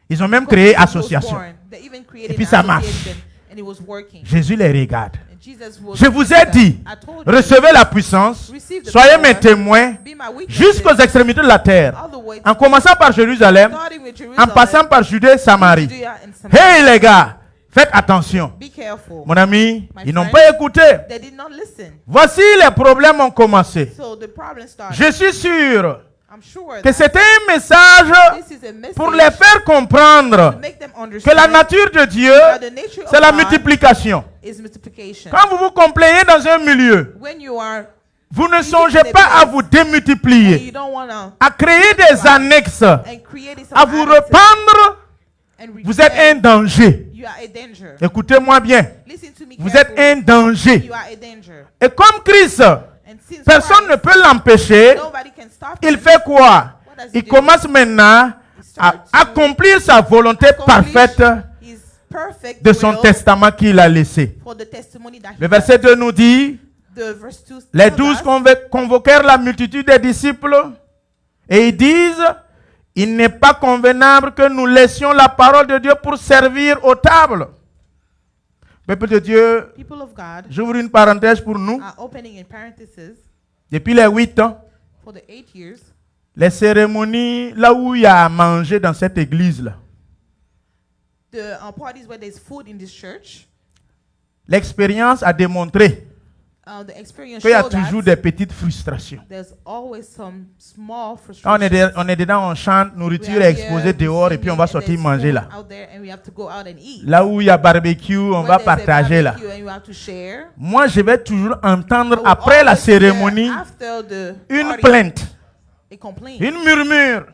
B: Ils ont même créé
A: Communism was
B: association.
A: born. They even created
B: Et puis
A: an
B: ça marche.
A: association, and it was working.
B: Jésus les regarde.
A: And Jesus was
B: Je vous ai
A: like
B: dit,
A: that. I told you,
B: recevez la puissance,
A: receive the
B: soyez
A: power,
B: mes témoins
A: be my witnesses,
B: jusqu'aux extrémités de la terre,
A: all the way
B: en commençant par Jérusalem,
A: starting with
B: en
A: Jerusalem,
B: passant par Judée, Samarie.
A: Judea and Samaria.
B: Hey les gars, faites attention.
A: Be careful.
B: Mon ami,
A: My
B: ils n'ont
A: friend.
B: pas écouté.
A: They did not listen.
B: Voici les problèmes ont commencé.
A: So the problem started.
B: Je suis sûr
A: I'm sure
B: que
A: that
B: c'était un message
A: this is a message
B: pour les faire comprendre
A: to make them
B: que
A: understand
B: la nature de Dieu,
A: that the nature
B: c'est
A: of
B: la
A: God
B: multiplication.
A: is multiplication.
B: Quand vous vous complaignez dans un milieu,
A: When you are
B: vous ne songez pas à vous
A: and
B: démultiplier,
A: you don't want to
B: à créer des annexes,
A: and create some
B: à vous
A: attitude
B: rependre.
A: and
B: Vous êtes un
A: repent,
B: danger.
A: you are a danger.
B: Écoutez-moi bien.
A: Listen to me
B: Vous êtes
A: carefully.
B: un danger.
A: You are a danger.
B: Et comme Christ,
A: And since
B: personne ne
A: Christ,
B: peut l'empêcher,
A: nobody can stop
B: il
A: him,
B: fait quoi?
A: does he
B: Il
A: do?
B: commence maintenant à accomplir sa volonté
A: accomplish
B: parfaite
A: his perfect
B: de son
A: will
B: testament qu'il a laissé.
A: for the testimony that he
B: Le verset 2 nous dit,
A: The verse 2
B: les
A: tells
B: 12
A: us,
B: convoquèrent la multitude des disciples et ils disent, il n'est pas convenable que nous laissions la parole de Dieu pour servir aux tables. Peuple de Dieu,
A: people of God
B: j'ouvre une parenthèse pour nous.
A: are opening in parentheses
B: Depuis les 8 ans,
A: for the 8 years.
B: les cérémonies, là où il y a à manger dans cette église-là,
A: The parties where there's food in this church,
B: l'expérience a démontré
A: the experience
B: qu'il y a
A: showed
B: toujours
A: that
B: des petites frustrations.
A: there's always some small
B: Quand
A: frustrations.
B: on est dedans, on chante,
A: We
B: nourriture
A: are
B: est
A: here,
B: exposée
A: we
B: dehors et puis on va
A: singing, and
B: sortir
A: there's
B: manger
A: food
B: là.
A: out there and we have to go out and eat.
B: Là où il y a barbecue, on
A: When
B: va
A: there's a
B: partager là.
A: barbecue and you have to share,
B: Moi, je vais toujours entendre
A: I will
B: après la
A: always hear
B: cérémonie
A: after the
B: une
A: party,
B: plainte,
A: a complaint,
B: une murmure.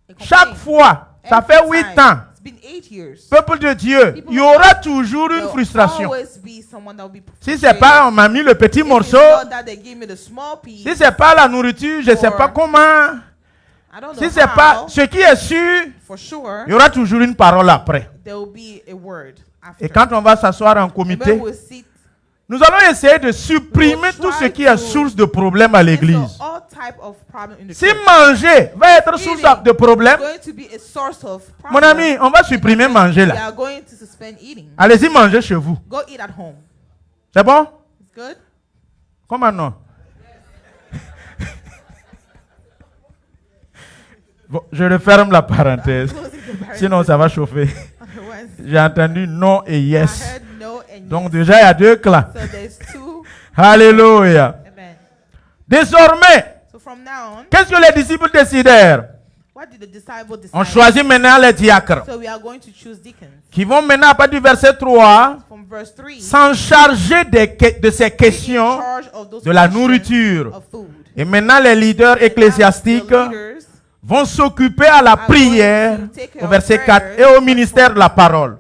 A: a complaint.
B: Chaque fois, ça
A: Every
B: fait 8
A: time.
B: ans.
A: It's been 8 years.
B: Peuple de Dieu, il y aura toujours une
A: There'll
B: frustration.
A: always be someone that will be
B: Si c'est pas, on m'a mis le petit
A: If it's
B: morceau.
A: not that they give me the small piece,
B: Si c'est pas la nourriture, je sais pas comment.
A: I don't know
B: Si c'est pas
A: how,
B: ce qui est sûr,
A: for sure,
B: il y aura toujours une parole après.
A: there will be a word after.
B: Et quand on va s'asseoir en
A: And
B: comité,
A: when we'll sit,
B: nous allons essayer de supprimer tout ce qui est source de problème à l'église.
A: so all type of problem in the
B: Si
A: church
B: manger va être source de problème,
A: is going to be a source of
B: mon
A: problem.
B: ami, on va supprimer manger
A: We
B: là.
A: are going to suspend eating.
B: Allez-y manger chez vous.
A: Go eat at home.
B: C'est bon?
A: It's good.
B: Comment non? Bon, je referme la parenthèse.
A: Closing the parenthesis.
B: Sinon, ça va chauffer.
A: Otherwise,
B: J'ai entendu non et
A: I
B: yes.
A: heard no and
B: Donc
A: yes.
B: déjà, il y a deux clans.
A: So there's two.
B: Alléluia.
A: Amen.
B: Désormais,
A: So from now on,
B: qu'est-ce que les disciples décidèrent?
A: what did the disciples decide?
B: On choisit maintenant les diacres
A: So we are going to choose deacons.
B: qui vont maintenant, à partir du verset 3,
A: From verse 3,
B: s'en charger de ces
A: in
B: questions
A: charge of those
B: de la
A: questions
B: nourriture.
A: of food.
B: Et maintenant, les leaders ecclésiastiques
A: The leaders
B: vont s'occuper à la
A: are
B: prière
A: going to take care
B: au
A: of
B: verset
A: prayer
B: 4 et au ministère de la parole.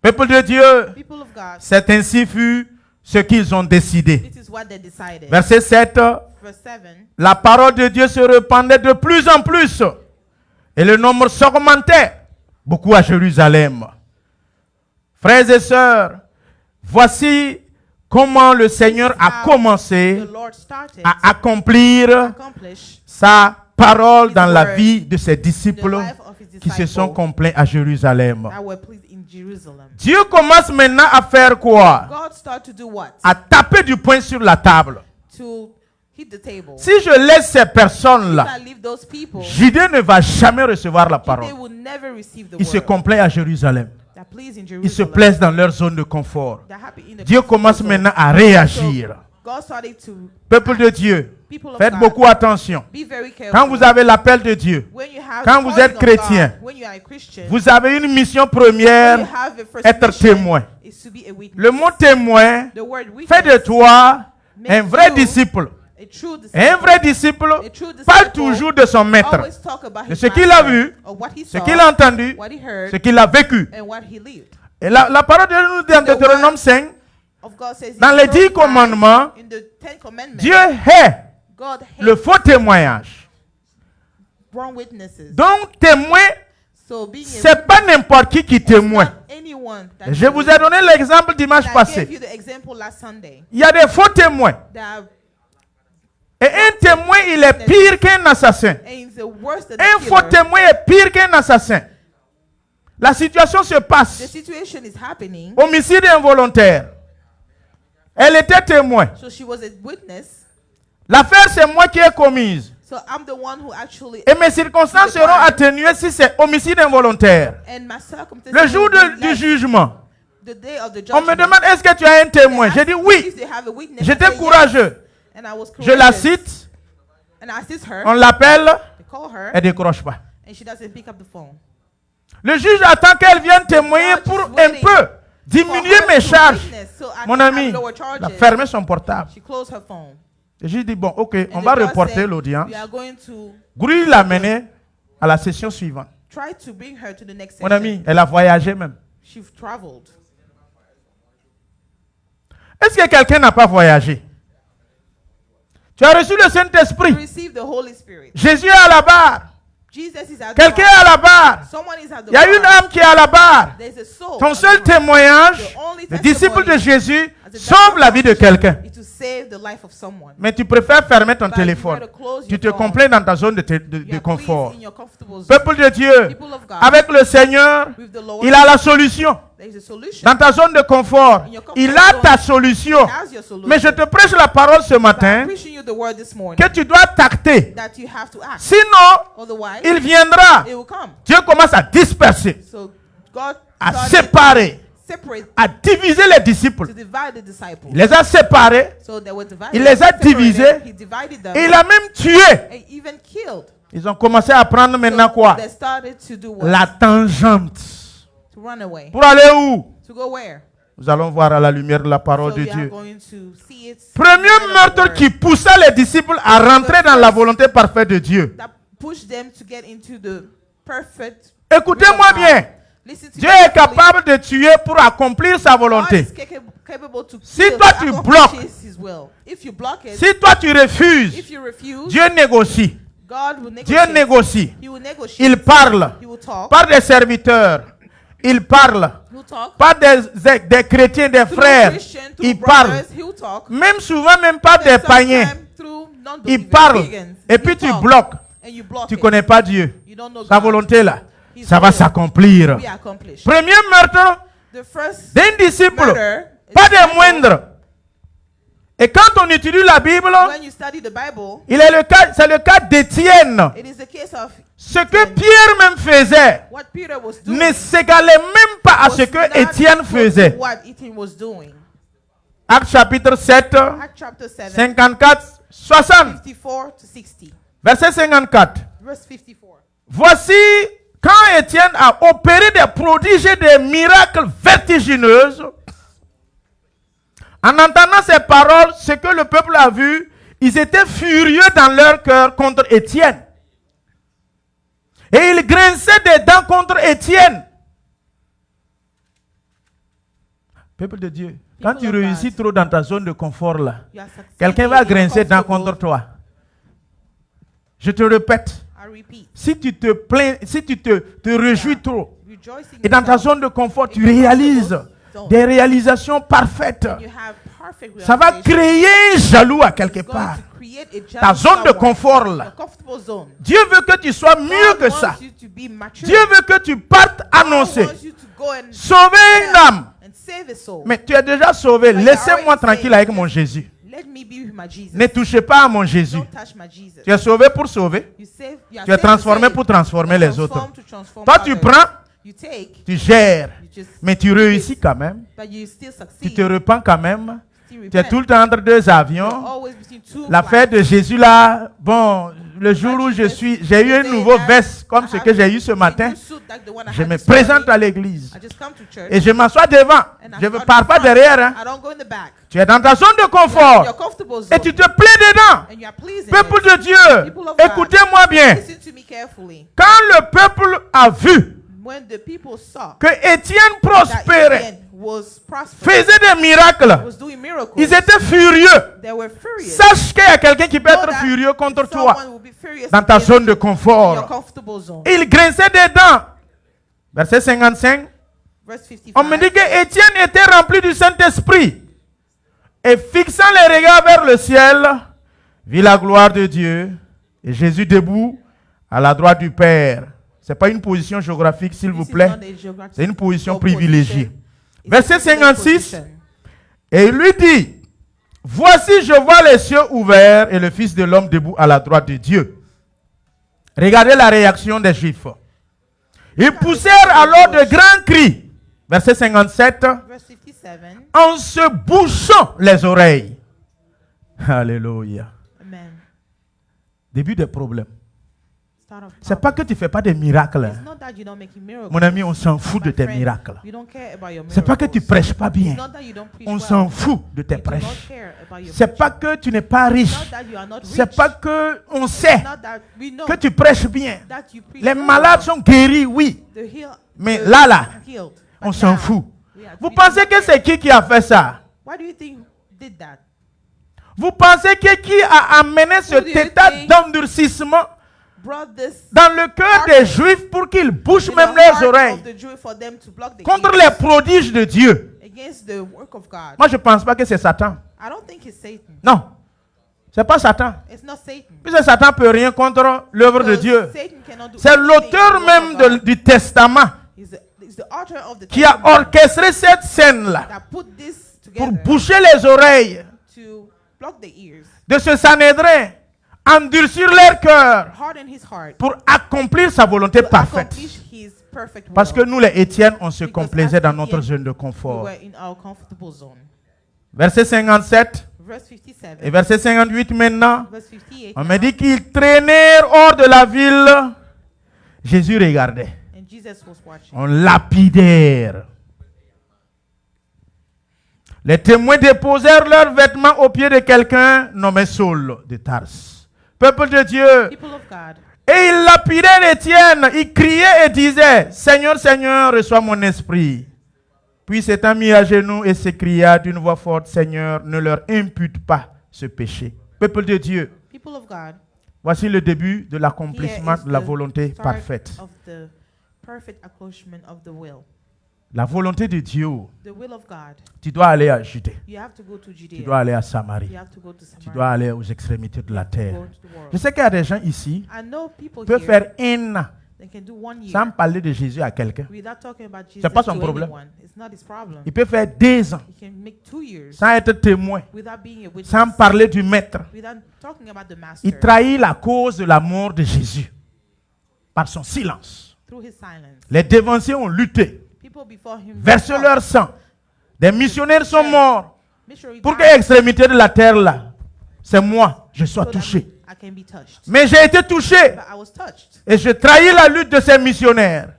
B: Peuple de Dieu,
A: people of God,
B: c'est ainsi fut ce qu'ils ont décidé.
A: this is what they decided.
B: Verset 7,
A: Verse 7,
B: la parole de Dieu se répandait de plus en plus et le nombre s'augmentait beaucoup à Jérusalem. Frères et sœurs, Voici comment le Seigneur a commencé
A: The Lord started
B: à accomplir
A: accomplish
B: sa parole dans la
A: word
B: vie de ses
A: the
B: disciples
A: life of his
B: qui se sont
A: disciples
B: complaints à Jérusalem.
A: that were pleased in Jerusalem.
B: Dieu commence maintenant à faire quoi?
A: God started to do what?
B: À taper du poing sur la table.
A: To hit the table.
B: Si je laisse ces personnes-là,
A: If I leave those people,
B: Judée ne va jamais recevoir la
A: they
B: parole.
A: will never receive the
B: Ils se
A: word.
B: complaisent à Jérusalem.
A: They're pleased in
B: Ils se
A: Jerusalem.
B: plaisent dans leur zone de confort.
A: They're happy in the
B: Dieu
A: comfort
B: commence
A: zone.
B: maintenant à réagir.
A: God started to
B: Peuple de Dieu,
A: people of
B: faites
A: God,
B: beaucoup attention.
A: be very careful.
B: Quand vous avez l'appel de Dieu,
A: When you have
B: quand
A: the
B: vous
A: calling
B: êtes
A: of
B: chrétien,
A: God, when you are a Christian,
B: vous avez une mission
A: when
B: première,
A: you have a first
B: être
A: mission
B: témoin.
A: is to be a witness.
B: Le mot témoin
A: The word witness
B: fait de toi un
A: makes
B: vrai
A: you
B: disciple.
A: a true disciple.
B: Et un vrai disciple
A: A true disciple
B: parle toujours de son maître,
A: always talk about
B: de
A: his
B: ce qu'il a
A: master,
B: vu,
A: of what he
B: ce
A: saw,
B: qu'il a entendu,
A: what he heard,
B: ce qu'il a vécu.
A: and what he lived.
B: Et la parole de Dieu nous dit en
A: The
B: Deutéronome
A: word
B: 5,
A: Of God says
B: dans
A: in
B: les 10
A: Deuteronomy 5,
B: commandements,
A: in the 10 commandments,
B: Dieu hait
A: God hates
B: le faux témoignage.
A: wrong witnesses.
B: Donc, témoin,
A: So being a
B: c'est pas n'importe qui
A: witness,
B: témoigne.
A: not anyone that
B: Je
A: you
B: vous
A: will-
B: ai donné l'exemple dimanche
A: I gave
B: passé.
A: you the example last Sunday.
B: Il y a des faux témoins.
A: That
B: Et un témoin, il est pire qu'un assassin.
A: ain't the worst than
B: Un
A: the
B: faux
A: killer.
B: témoin est pire qu'un assassin. La situation se
A: The
B: passe.
A: situation is happening.
B: Homicide involontaire. Elle était témoin.
A: So she was a witness.
B: L'affaire, c'est moi qui ai commise.
A: So I'm the one who actually
B: Et mes circonstances seront atténuées si c'est homicide involontaire.
A: and my circumstances.
B: Le jour
A: will be
B: du
A: less.
B: jugement,
A: The day of the
B: on me
A: judgment.
B: demande est-ce que tu as un témoin.
A: They
B: J'ai
A: asked
B: dit
A: me
B: oui.
A: if they have a witness. I
B: J'étais
A: said yes.
B: courageux.
A: And I was
B: Je la
A: courageous.
B: cite,
A: And I assist her.
B: on l'appelle,
A: They call her.
B: elle décroche pas.
A: And she doesn't pick up the phone.
B: Le juge attend qu'elle vienne témoigner pour un peu diminuer
A: For her
B: mes
A: to
B: charges.
A: witness, so I
B: Mon
A: can have
B: ami,
A: lower
B: il
A: charges.
B: a fermé son portable.
A: She closed her phone.
B: Et j'ai dit, bon, ok, on
A: And
B: va
A: the judge
B: reporter
A: said,
B: l'audience.
A: We are going to
B: Grouille l'a menée à la session suivante.
A: try to bring her to the next
B: Mon
A: session.
B: ami, elle a voyagé même.
A: She traveled.
B: Est-ce que quelqu'un n'a pas voyagé? Tu as reçu le
A: To
B: Saint-Esprit.
A: receive the Holy Spirit.
B: Jésus est à la barre.
A: Jesus is at the
B: Quelqu'un
A: bar.
B: est à la barre.
A: Someone is at the
B: Il y a une
A: bar.
B: âme qui est à la barre.
A: There's a soul.
B: Ton
A: at
B: seul
A: the bar.
B: témoignage,
A: The only
B: le disciple de
A: testimony
B: Jésus,
A: as a
B: sauve la vie de quelqu'un.
A: is to save the life of someone.
B: Mais tu préfères fermer ton
A: But you
B: téléphone.
A: gotta close
B: Tu
A: your
B: te
A: phone.
B: complais dans ta zone de
A: You are pleased
B: confort.
A: in your comfortable zone.
B: Peuple de Dieu,
A: People of God,
B: avec le Seigneur,
A: with the Lord,
B: il a la solution.
A: there is a solution.
B: Dans ta zone de confort,
A: In your comfort
B: il a
A: zone,
B: ta solution.
A: He has your solution.
B: Mais je te prêche la parole ce
A: But I'm
B: matin
A: preaching you the word this morning
B: que tu dois tacter.
A: that you have to act.
B: Sinon,
A: Otherwise,
B: il viendra.
A: it will come.
B: Dieu commence à disperser,
A: So God
B: à
A: started
B: séparer,
A: to separate,
B: à diviser les disciples.
A: to divide the disciples.
B: Il les a séparés
A: So they were divided.
B: Il les a
A: Separated.
B: divisés.
A: He divided them
B: et il a même tué.
A: and even killed.
B: Ils ont commencé à prendre maintenant
A: So
B: quoi?
A: they started to do what?
B: La tangente.
A: To run away.
B: Pour aller où?
A: To go where?
B: Nous allons voir à la lumière de la parole
A: So
B: de
A: we are
B: Dieu.
A: going to see it.
B: Premier
A: in the
B: meurtre
A: word
B: qui poussa les disciples à rentrer dans la volonté parfaite de Dieu.
A: that pushed them to get into the perfect.
B: Écoutez-moi
A: will of God.
B: bien.
A: Listen to
B: Dieu
A: me
B: est
A: carefully.
B: capable de tuer pour accomplir sa
A: God
B: volonté.
A: is capable to
B: Si
A: kill,
B: toi
A: to
B: tu
A: accomplish
B: bloques,
A: His will. If you block it,
B: Si toi tu refuses,
A: if you refuse,
B: Dieu négocie.
A: God will
B: Dieu
A: negotiate.
B: négocie.
A: He will negotiate.
B: Il parle
A: He will talk.
B: par des serviteurs. Il parle
A: He will talk.
B: par des chrétiens, des
A: Through
B: frères.
A: Christians, through
B: Il parle.
A: brothers, he will talk.
B: Même souvent, même pas des
A: Then
B: païens.
A: sometime through non-believers,
B: Il parle.
A: pagans,
B: Et
A: he
B: puis tu
A: talk,
B: bloques.
A: and you block
B: Tu
A: it.
B: connais pas Dieu.
A: You don't know
B: Sa
A: God.
B: volonté là,
A: His
B: ça va
A: will
B: s'accomplir.
A: be accomplished.
B: Premier meurtre
A: The first
B: d'un disciple,
A: murder is
B: pas
A: the
B: des
A: Bible.
B: moindres. Et quand on étudie la Bible,
A: When you study the Bible,
B: c'est le cas d'Étienne.
A: it is the case of
B: Ce que Pierre même faisait
A: what Peter was doing.
B: ne s'égalait même pas à
A: was
B: ce que
A: not
B: Étienne
A: equal to
B: faisait.
A: What Ethan was doing.
B: Actes chapitre 7,
A: Acts chapter 7,
B: 54, 60.
A: 54 to 60.
B: Verset 54.
A: Verse 54.
B: Voici quand Étienne a opéré des prodiges et des miracles vertigineux. En entendant ces paroles, ce que le peuple a vu, ils étaient furieux dans leur cœur contre Étienne. Et ils grinçaient des dents contre Étienne. Peuple de Dieu, quand tu
A: People of
B: réussis
A: God.
B: trop dans ta zone de confort là,
A: You are succeeding
B: quelqu'un va
A: in
B: grincer dents
A: comfortable.
B: contre toi. Je te répète,
A: I repeat.
B: si tu te plains, si tu te réjouis trop,
A: Rejoicing
B: et dans ta
A: yourself
B: zone de confort, tu
A: in your
B: réalises
A: zone,
B: des réalisations parfaites,
A: you have perfect
B: ça va
A: realization,
B: créer un jaloux à quelque
A: it's going
B: part.
A: to create a
B: Ta
A: jealous
B: zone de
A: someone,
B: confort
A: your
B: là.
A: comfortable zone.
B: Dieu veut que tu sois mieux
A: God
B: que ça.
A: wants you to be mature.
B: Dieu veut que tu partes
A: God
B: annoncer,
A: wants you to go and
B: sauver une âme.
A: and save a soul.
B: Mais tu es déjà sauvé.
A: But
B: Laissez-moi
A: you're already
B: tranquille
A: saved.
B: avec mon Jésus.
A: Let me be with my Jesus.
B: Ne touchez pas à mon Jésus.
A: Don't touch my Jesus.
B: Tu es sauvé pour sauver.
A: You save, you are
B: Tu es
A: saved to
B: transformé
A: save.
B: pour transformer
A: You are
B: les autres.
A: transformed to transform
B: Toi, tu
A: others.
B: prends,
A: You take,
B: tu gères,
A: you just,
B: mais tu réussis quand même.
A: but you still
B: Tu
A: succeed.
B: te repens quand même.
A: Still
B: Tu es
A: repent.
B: tout le temps entre deux
A: You're
B: avions.
A: always between two
B: L'affaire
A: flights.
B: de Jésus là, bon, le jour où j'ai eu un nouveau veste comme ce que j'ai eu ce matin, je me présente à l'église
A: I just come to church.
B: et je m'assois devant. Je ne pars pas derrière. Hein.
A: I don't go in the back.
B: Tu es dans ta zone de
A: You're
B: confort
A: comfortable
B: et
A: zone.
B: tu te plais dedans.
A: And you are pleasing
B: Peuple
A: it.
B: de Dieu, écoutez-moi bien.
A: Listen to me carefully.
B: Quand le peuple a vu
A: When the people saw
B: que Étienne
A: that
B: prospérait,
A: Etienne was prosperous,
B: faisait des miracles,
A: was doing miracles,
B: ils étaient furieux.
A: they were furious.
B: Sache qu'il y a quelqu'un qui peut
A: Know
B: être
A: that
B: furieux contre toi
A: someone will be furious
B: dans ta
A: against
B: zone de
A: you in your
B: confort.
A: comfortable zone.
B: Il grinçait des dents. Verset 55.
A: Verse 55.
B: On me dit que Étienne était rempli du Saint-Esprit. Et fixant les regards vers le ciel, vit la gloire de Dieu et Jésus debout à la droite du Père. Ce n'est pas une position géographique, s'il vous
A: This is
B: plaît.
A: not a geographic
B: C'est une position
A: position.
B: privilégiée.
A: It's
B: Verset
A: a privileged
B: 56.
A: position.
B: Et il lui dit, voici je vois les cieux ouverts et le Fils de l'homme debout à la droite de Dieu. Regardez la réaction des Juifs. Ils poussèrent alors de grands cris. Verset 57.
A: Verse 57.
B: En se bouchant les oreilles. Alléluia.
A: Amen.
B: Début des problèmes.
A: Start of
B: C'est pas que tu fais pas des miracles.
A: It's not that you don't make miracles.
B: Mon ami, on s'en fout de
A: My
B: tes
A: friend,
B: miracles.
A: we don't care about your
B: C'est pas que tu
A: miracles.
B: prêches pas bien.
A: It's not that you don't preach
B: On
A: well.
B: s'en fout de tes
A: We do not
B: prêches.
A: care about your
B: C'est pas
A: preaching.
B: que tu n'es pas riche.
A: Not that you are not rich.
B: C'est pas que on sait
A: It's not that we know
B: que tu prêches bien.
A: that you preach
B: Les
A: well.
B: malades sont guéris, oui.
A: The
B: Mais
A: the
B: là,
A: healed.
B: on
A: But
B: s'en
A: now,
B: fout.
A: we are
B: Vous
A: treating
B: pensez que
A: them.
B: c'est qui a fait ça?
A: Why do you think did that?
B: Vous pensez que qui a amené cet
A: Who do you
B: état
A: think
B: d'endurcissement
A: Brought this
B: dans le cœur des Juifs pour qu'ils bouchent
A: in
B: même
A: the
B: leurs
A: heart
B: oreilles
A: of the Jew for them to block the
B: contre
A: ears
B: les prodiges de Dieu?
A: against the work of God?
B: Moi, je ne pense pas que c'est Satan.
A: I don't think it's Satan.
B: Non, c'est pas Satan.
A: It's not Satan.
B: Puisque Satan ne peut rien contre l'œuvre de
A: Because
B: Dieu.
A: Satan cannot do
B: C'est
A: anything
B: l'auteur
A: in the
B: même
A: work of God.
B: du testament
A: He's the author of the
B: qui a
A: testament
B: orchestré cette scène-là
A: that put this
B: pour
A: together
B: boucher les oreilles
A: to block the ears,
B: de ce Sanhédrin, endurcir leur cœur
A: harden his heart,
B: pour accomplir sa volonté
A: to
B: parfaite.
A: accomplish his perfect will.
B: Parce que nous, les Étienne, on se
A: Because
B: complaisait
A: as
B: dans notre
A: Etienne,
B: zone de
A: we
B: confort.
A: were in our comfortable zone.
B: Verset 57
A: Verse 57.
B: et verset 58 maintenant.
A: Verse 58.
B: On me dit qu'ils traînèrent hors de la ville. Jésus regardait.
A: And Jesus was watching.
B: On lapidèrent. Les témoins déposèrent leurs vêtements aux pieds de quelqu'un nommé Saul de Tarse. Peuple de Dieu.
A: People of God.
B: Et ils lapidèrent Étienne. Ils criaient et disaient, Seigneur, Seigneur, reçois mon esprit. Puis s'étant mis à genoux et s'écria d'une voix forte, Seigneur, ne leur impute pas ce péché. Peuple de Dieu,
A: People of God.
B: voici le début de
A: Here
B: l'accomplissement
A: is
B: de la
A: the
B: volonté
A: start
B: parfaite.
A: of the perfect accomplishment of the will.
B: La volonté de Dieu,
A: The will of God.
B: tu dois aller à Judée,
A: You have to go to Judea.
B: tu dois aller à Samarie,
A: You have to go to
B: tu
A: Samaria.
B: dois aller aux extrémités de la
A: Go
B: terre.
A: to the world.
B: Je sais qu'il y a des gens ici
A: I know people
B: qui peuvent
A: here
B: faire un an
A: that can do 1 year
B: sans parler de Jésus à quelqu'un.
A: without talking about Jesus
B: C'est pas son
A: to
B: problème.
A: anyone. It's not his problem.
B: Il peut faire 2 ans
A: He can make 2 years
B: sans être témoin,
A: without being a witness,
B: sans parler du Maître.
A: without talking about the Master,
B: Il trahit la cause de la mort de Jésus par son silence.
A: through his silence.
B: Les dévanciers ont lutté,
A: People before him
B: versé
A: fought.
B: leur sang. Des missionnaires sont morts
A: Missionary
B: pour que
A: died
B: l'extrémité de la terre là, c'est moi, je sois
A: so that
B: touché.
A: I can be touched.
B: Mais j'ai été touché
A: But I was touched.
B: et je trahis la lutte de ces missionnaires.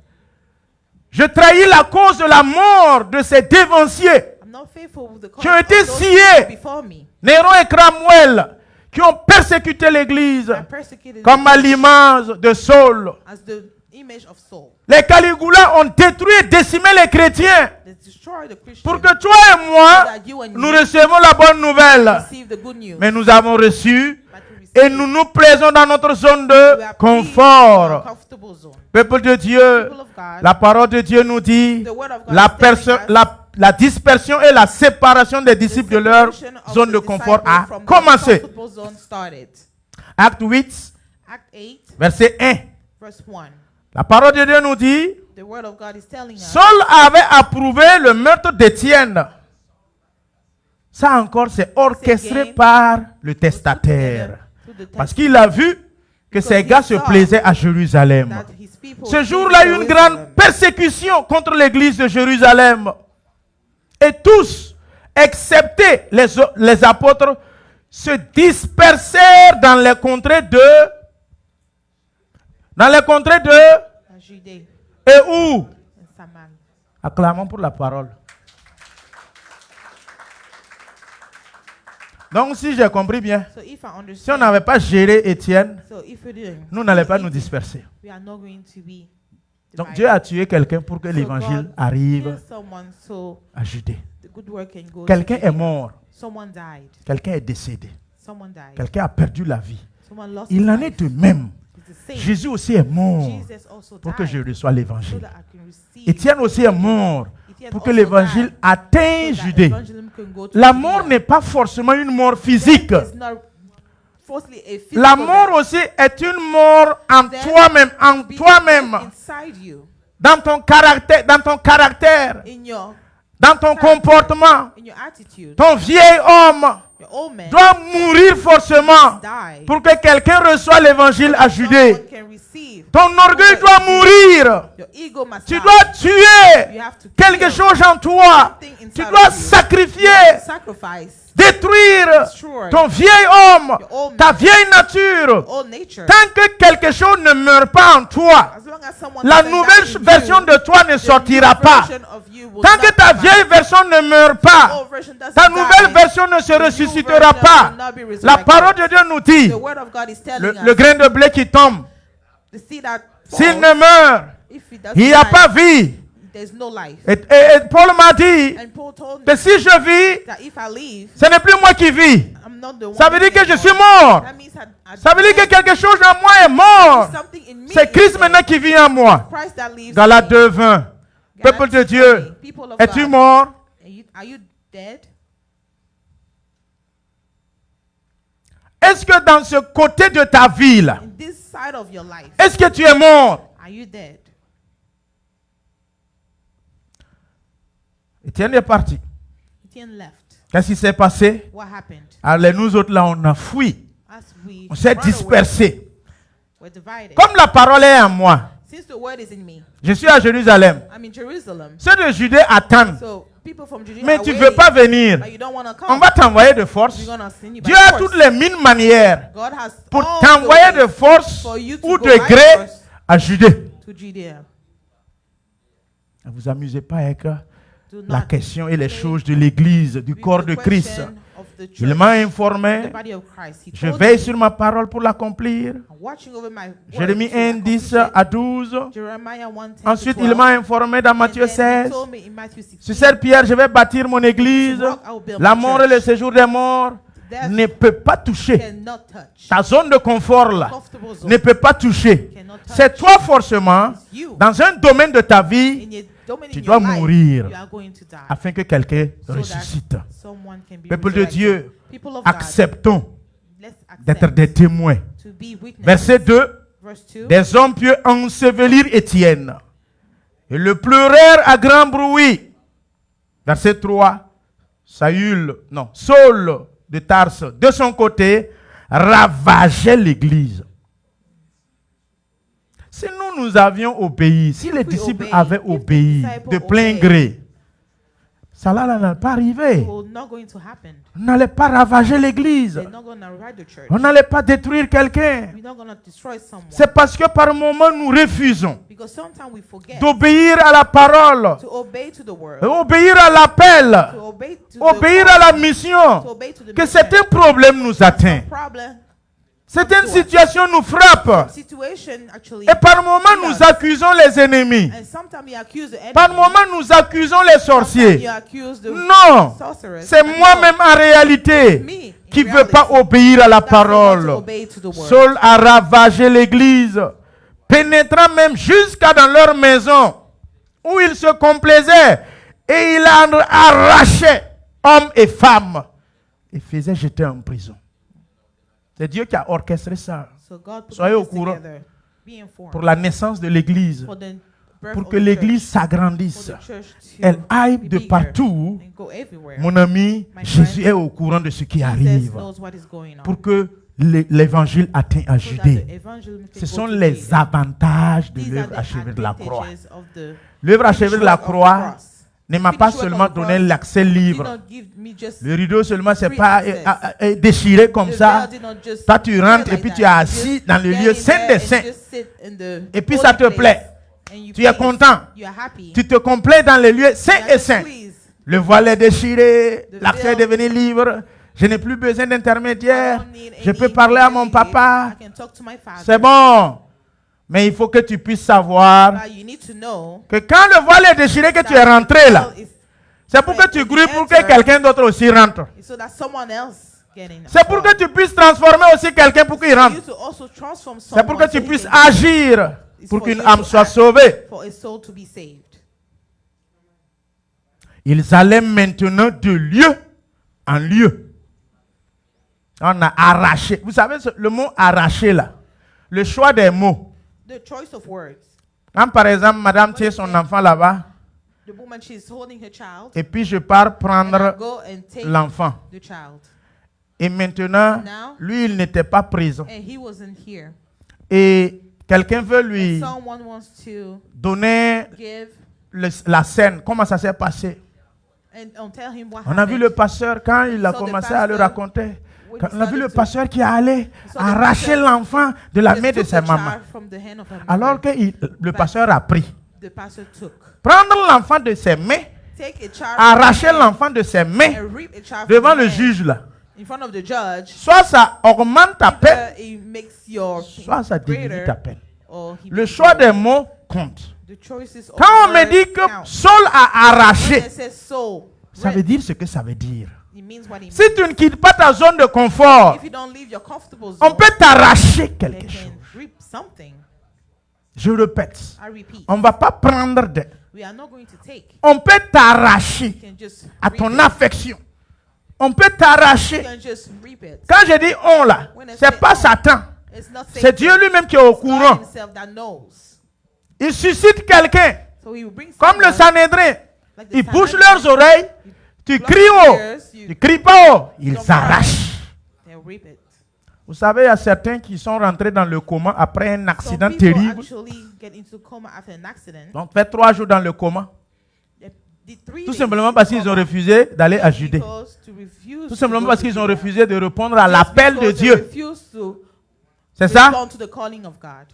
B: Je trahis la cause de la mort de ces dévanciers.
A: I'm not faithful with the cause
B: Qui ont été
A: of those
B: sciés.
A: before me.
B: Néron et Cromwell, qui ont persécuté l'Église
A: I persecuted
B: comme à
A: the church
B: l'image de Saul.
A: as the image of Saul.
B: Les Caligula ont détruit et décimé les chrétiens
A: They destroyed the Christians
B: pour que toi et moi,
A: that you and
B: nous
A: me
B: recevons la bonne nouvelle.
A: receive the good news.
B: Mais nous avons reçu
A: But we
B: et
A: receive-
B: nous nous plaisons dans notre zone
A: we
B: de
A: are pleased in our
B: confort.
A: comfortable zone.
B: Peuple de Dieu,
A: People of God,
B: la parole de Dieu nous dit,
A: the word of God
B: la,
A: is telling us
B: la dispersion et la séparation des disciples de leur zone de confort a commencé. Acte 8,
A: Act 8,
B: verset 1.
A: verse 1.
B: La parole de Dieu nous dit,
A: The word of God is telling us
B: Saul avait approuvé le meurtre d'Étienne. Ça encore, c'est orchestré par le testataire. Parce qu'il a vu que ces gars se plaisaient à Jérusalem.
A: that his people
B: Ce jour-là, une grande persécution contre l'église de Jérusalem. Et tous, excepté les apôtres, se dispersèrent dans les contrées de...
A: La Judée
B: Et où?
A: and Samaria.
B: Acclamons pour la parole. Donc, si j'ai compris bien,
A: So if I
B: si on
A: understand,
B: n'avait pas géré Étienne,
A: so if we didn't,
B: nous n'allons pas nous disperser.
A: we are not going to be
B: Donc,
A: divided.
B: Dieu a tué quelqu'un pour que
A: So
B: l'évangile
A: God
B: arrive
A: killed someone so
B: à Judée.
A: the good work can go. to
B: Quelqu'un
A: Judea.
B: est mort,
A: Someone died.
B: quelqu'un est décédé,
A: Someone died.
B: quelqu'un a perdu la vie.
A: Someone lost
B: Il
A: his
B: en
A: life.
B: est de même.
A: It's the same.
B: Jésus aussi est mort
A: Jesus also
B: pour que
A: died
B: je reçoive
A: so
B: l'évangile.
A: that I can receive.
B: Étienne aussi est mort
A: Etienne
B: pour que
A: also
B: l'évangile
A: died
B: atteigne
A: so that
B: Judée.
A: evangelism can go to
B: La
A: Judea.
B: mort n'est pas forcément une mort physique.
A: Death is not forcefully a physical
B: La mort
A: death.
B: aussi est une mort en
A: Death
B: toi-même, en
A: be
B: toi-même,
A: inside you,
B: dans ton caractère,
A: in your
B: dans ton comportement.
A: in your attitude.
B: Ton vieil homme
A: Your old man
B: doit mourir forcément
A: die.
B: pour que quelqu'un reçoive l'évangile à Judée.
A: Someone can receive.
B: Ton orgueil doit mourir.
A: Your ego must
B: Tu
A: die.
B: dois tuer
A: You have to
B: quelque
A: kill
B: chose en toi.
A: something
B: Tu
A: inside
B: dois
A: of you.
B: sacrifier,
A: Sacrifice
B: détruire
A: Destroy
B: ton vieil homme,
A: your old
B: ta
A: man,
B: vieille nature.
A: old nature.
B: Tant que quelque chose ne meurt pas en toi,
A: As long as someone
B: la
A: doesn't
B: nouvelle
A: die in
B: version
A: you,
B: de toi ne
A: the
B: sortira
A: new
B: pas.
A: version of you will
B: Tant que
A: not
B: ta
A: survive.
B: vieille version ne meurt pas,
A: Old version doesn't
B: ta
A: die.
B: nouvelle version ne se
A: The new
B: ressuscitera
A: version
B: pas.
A: will not be resurrected.
B: La parole de Dieu nous dit,
A: The word of God is telling
B: le
A: us
B: grain de blé qui tombe,
A: the seed that
B: s'il
A: falls,
B: ne meurt,
A: if it doesn't
B: il n'y a
A: die,
B: pas vie.
A: there's no life.
B: Et Paul m'a dit
A: And Paul told me
B: que si je vis,
A: that if I leave,
B: ce n'est plus moi qui vis.
A: I'm not the one.
B: Ça veut dire que je
A: anymore.
B: suis mort.
A: That means I
B: Ça veut dire que
A: died.
B: quelque chose en moi est mort.
A: Something in me
B: C'est
A: is
B: Christ
A: dead.
B: maintenant qui vit en moi.
A: Christ that lives
B: Galates
A: in me.
B: 2:20. Peuple de Dieu,
A: People of
B: es-tu
A: God,
B: mort?
A: are you dead?
B: Est-ce que dans ce côté de ta vie là,
A: In this side of your life,
B: est-ce que tu es mort?
A: are you dead?
B: Étienne est parti.
A: Etienne left.
B: Qu'est-ce qui s'est passé?
A: What happened?
B: Alors nous autres là, on a fui.
A: As we
B: On s'est
A: run away,
B: dispersés.
A: we're divided.
B: Comme la parole est en moi,
A: Since the word is in me,
B: je suis à Jérusalem.
A: I'm in Jerusalem.
B: Ceux de Judée attendent.
A: So people from Judea
B: Mais
A: are
B: tu ne
A: waiting,
B: veux pas venir.
A: but you don't want to
B: On
A: come.
B: va t'envoyer de force.
A: We're gonna send you
B: Dieu
A: by
B: a
A: force.
B: toutes les mille manières
A: God has
B: pour
A: all
B: t'envoyer
A: the
B: de
A: ways
B: force
A: for you to
B: ou
A: go
B: de
A: by
B: gré
A: force
B: à Judée.
A: to Judea.
B: Ne vous amusez pas avec
A: Do
B: la
A: not
B: question et les
A: play
B: choses de l'Église, du
A: with
B: corps
A: the
B: de Christ.
A: question of the
B: Il
A: church,
B: m'a
A: the
B: informé.
A: body of Christ. He
B: Je
A: told
B: veille
A: me,
B: sur ma parole pour l'accomplir.
A: I'm watching over my word
B: Jérémie
A: to
B: 1,
A: accomplish
B: 10
A: it.
B: à 12.
A: Jeremiah 1, 10
B: Ensuite,
A: to
B: il
A: 12.
B: m'a informé dans Matthieu
A: And then he
B: 16.
A: told me in Matthew 16,
B: Sur cette pierre, je vais bâtir mon église.
A: to rock, I will build
B: La
A: my
B: mort
A: church.
B: et le séjour des morts
A: Death
B: ne peut pas toucher.
A: cannot touch.
B: Ta zone de confort là
A: Comfortable zone
B: ne peut pas toucher.
A: cannot touch.
B: C'est toi forcément,
A: It's you.
B: dans un domaine de ta vie,
A: In your domain,
B: tu
A: in
B: dois
A: your life,
B: mourir
A: you are going to die.
B: afin que quelqu'un
A: So that
B: ressuscite.
A: someone can be
B: Peuple de
A: resurrected.
B: Dieu,
A: People of God,
B: acceptons
A: let's accept
B: d'être des témoins.
A: to be witnesses.
B: Verset 2.
A: Verse 2.
B: Des hommes pieux ensevelirent Étienne et le pleurèrent à grand bruit. Verset 3. Saul de Tarse, de son côté, ravageait l'église. Si nous avions obéi, si les disciples avaient obéi de plein gré, ça là n'allait pas arriver.
A: Will not going to happen.
B: On n'allait pas ravager l'église.
A: They're not going to ride the church.
B: On n'allait pas détruire quelqu'un.
A: We're not going to destroy someone.
B: C'est parce que par moment nous refusons
A: Because sometimes we forget
B: d'obéir à la parole,
A: to obey to the word,
B: obéir à l'appel,
A: to obey to
B: obéir
A: the
B: à la
A: call,
B: mission,
A: to obey to the
B: que
A: mission.
B: certains problèmes nous atteignent.
A: Problem,
B: Certaines situations nous frappent.
A: situation actually.
B: Et par moment nous accusons les ennemis.
A: And sometimes you accuse the enemy.
B: Par moment nous accusons les
A: Sometimes
B: sorciers.
A: you accuse the
B: Non,
A: sorcerers.
B: c'est
A: And
B: moi-même en réalité
A: me,
B: qui
A: in
B: ne veut pas
A: reality,
B: obéir à la
A: that's not to
B: parole.
A: obey to the word.
B: Saul a ravagé l'église, pénétrant même jusqu'à dans leur maison, où ils se complaisaient Et il a arraché hommes et femmes et faisait jeter en prison. C'est Dieu qui a orchestré ça
A: So God put
B: Soyez au
A: this
B: courant.
A: together. Be informed.
B: pour la naissance de l'Église,
A: For the birth
B: pour
A: of
B: que
A: the
B: l'Église
A: church.
B: s'agrandisse.
A: For the church to
B: Elle aille
A: be
B: de
A: bigger
B: partout.
A: and go everywhere.
B: Mon ami,
A: My
B: Jésus
A: friend,
B: est au courant de ce qui
A: Jesus
B: arrive
A: knows what is going on.
B: pour que l'évangile atteigne à
A: So that
B: Judée.
A: the evangelism can
B: Ce
A: go
B: sont
A: to
B: les
A: Judea.
B: avantages de
A: These are
B: l'œuvre
A: the
B: achevée de la croix.
A: advantages of the
B: L'œuvre achevée
A: finished
B: de la
A: work of the
B: croix
A: cross.
B: ne m'a pas
A: Finished work
B: seulement
A: of the
B: donné
A: cross
B: l'accès
A: did
B: libre.
A: not give me just
B: Le rideau seulement, c'est
A: free
B: pas
A: access.
B: déchiré comme
A: The
B: ça.
A: veil did not just
B: Toi, tu rentres
A: appear
B: et puis
A: like
B: tu es
A: that.
B: assis
A: Just
B: dans le
A: get
B: lieu
A: in
B: saint
A: there
B: des
A: and
B: saints.
A: just sit in the
B: Et puis
A: holy
B: ça te
A: place
B: plaît.
A: and you
B: Tu es
A: please.
B: content.
A: You are happy.
B: Tu te complais dans les lieux
A: You
B: saints
A: are
B: et
A: just
B: saints.
A: pleased.
B: Le voile est déchiré,
A: The
B: l'accès est
A: veil-
B: devenu libre. Je n'ai plus besoin
A: I
B: d'intermédiaire.
A: don't need
B: Je
A: any
B: peux parler à mon
A: intermediate.
B: papa.
A: I can talk to my father.
B: C'est bon. Mais il faut que tu puisses savoir
A: But you need to know
B: que quand le voile est déchiré, que tu es
A: that
B: rentré là,
A: the veil is-
B: c'est pour que tu grouilles pour que quelqu'un d'autre aussi rentre.
A: so that someone else get in.
B: C'est pour que tu puisses transformer aussi quelqu'un pour qu'il
A: For
B: rentre.
A: you to also transform
B: C'est pour que
A: someone
B: tu
A: so he
B: puisses
A: can-
B: agir
A: It's
B: pour
A: for
B: qu'une
A: you
B: âme
A: to
B: soit
A: act,
B: sauvée.
A: for a soul to be saved.
B: Ils allaient maintenant de lieu en lieu. On a arraché. Vous savez le mot arraché là. Le choix des mots.
A: The choice of words.
B: Quand par exemple, madame tient son enfant là-bas,
A: The woman, she's holding her child.
B: et puis je pars
A: And I
B: prendre
A: go and take
B: l'enfant.
A: the child.
B: Et maintenant,
A: Now-
B: lui, il n'était pas présent.
A: And he wasn't here.
B: Et quelqu'un veut lui
A: Someone wants to
B: donner
A: give
B: la scène. Comment ça s'est passé?
A: and tell him what
B: On a vu le
A: happened.
B: pasteur quand il a
A: So the
B: commencé à le
A: pastor,
B: raconter.
A: when
B: Quand
A: he
B: on a vu le
A: started to-
B: pasteur qui allait
A: So the
B: arracher
A: pastor
B: l'enfant de la
A: Just
B: main de
A: took
B: sa
A: the
B: maman.
A: child from the hand of her
B: Alors
A: mother.
B: que le pasteur a pris.
A: The pastor took.
B: Prendre l'enfant de ses mains,
A: Take a child
B: arracher
A: from her hand
B: l'enfant de ses mains
A: and rip a child
B: devant
A: from
B: le
A: her hand
B: juge là.
A: in front of the judge.
B: Soit ça augmente ta peine,
A: Either it makes your
B: soit ça diminue
A: greater
B: ta peine.
A: or he
B: Le
A: makes
B: choix
A: your-
B: des mots compte.
A: The choices of
B: Quand on me
A: words
B: dit que
A: count.
B: Saul a
A: When
B: arraché,
A: it says soul,
B: ça
A: rip,
B: veut dire ce que ça veut dire.
A: it means what it
B: Si
A: means.
B: tu ne quittes pas ta zone de confort,
A: If you don't leave your comfortable zone,
B: on peut t'arracher
A: they
B: quelque
A: can
B: chose.
A: rip something.
B: Je répète,
A: I repeat,
B: on ne va pas prendre de...
A: we are not going to take.
B: On peut t'arracher
A: You can just
B: à
A: reap
B: ton
A: it.
B: affection. On peut
A: You
B: t'arracher.
A: can just reap it.
B: Quand je dis on là, c'est pas Satan.
A: It's not
B: C'est
A: Satan.
B: Dieu lui-même qui est au
A: It's God
B: courant.
A: himself that knows.
B: Il suscite quelqu'un,
A: So he will bring
B: comme le
A: someone
B: Sanhédrin.
A: like the
B: Ils bouchent
A: Sanhedrin,
B: leurs oreilles. Tu
A: block
B: cries
A: their
B: haut.
A: ears, you
B: Tu cries pas haut. Ils
A: don't cry.
B: arrachent.
A: they'll reap it.
B: Vous savez, il y a certains qui sont rentrés dans le coma après un
A: Some
B: accident
A: people
B: terrible.
A: actually get into coma after an accident.
B: Donc, fait 3 jours dans le coma.
A: They did 3
B: Tout
A: days
B: simplement
A: in
B: parce qu'ils ont
A: coma
B: refusé d'aller à Judée.
A: because to refuse
B: Tout
A: to
B: simplement
A: go
B: parce
A: to
B: qu'ils ont
A: Judea.
B: refusé de répondre à
A: Just
B: l'appel de
A: because they
B: Dieu.
A: refuse to
B: C'est ça?
A: respond to the calling of God.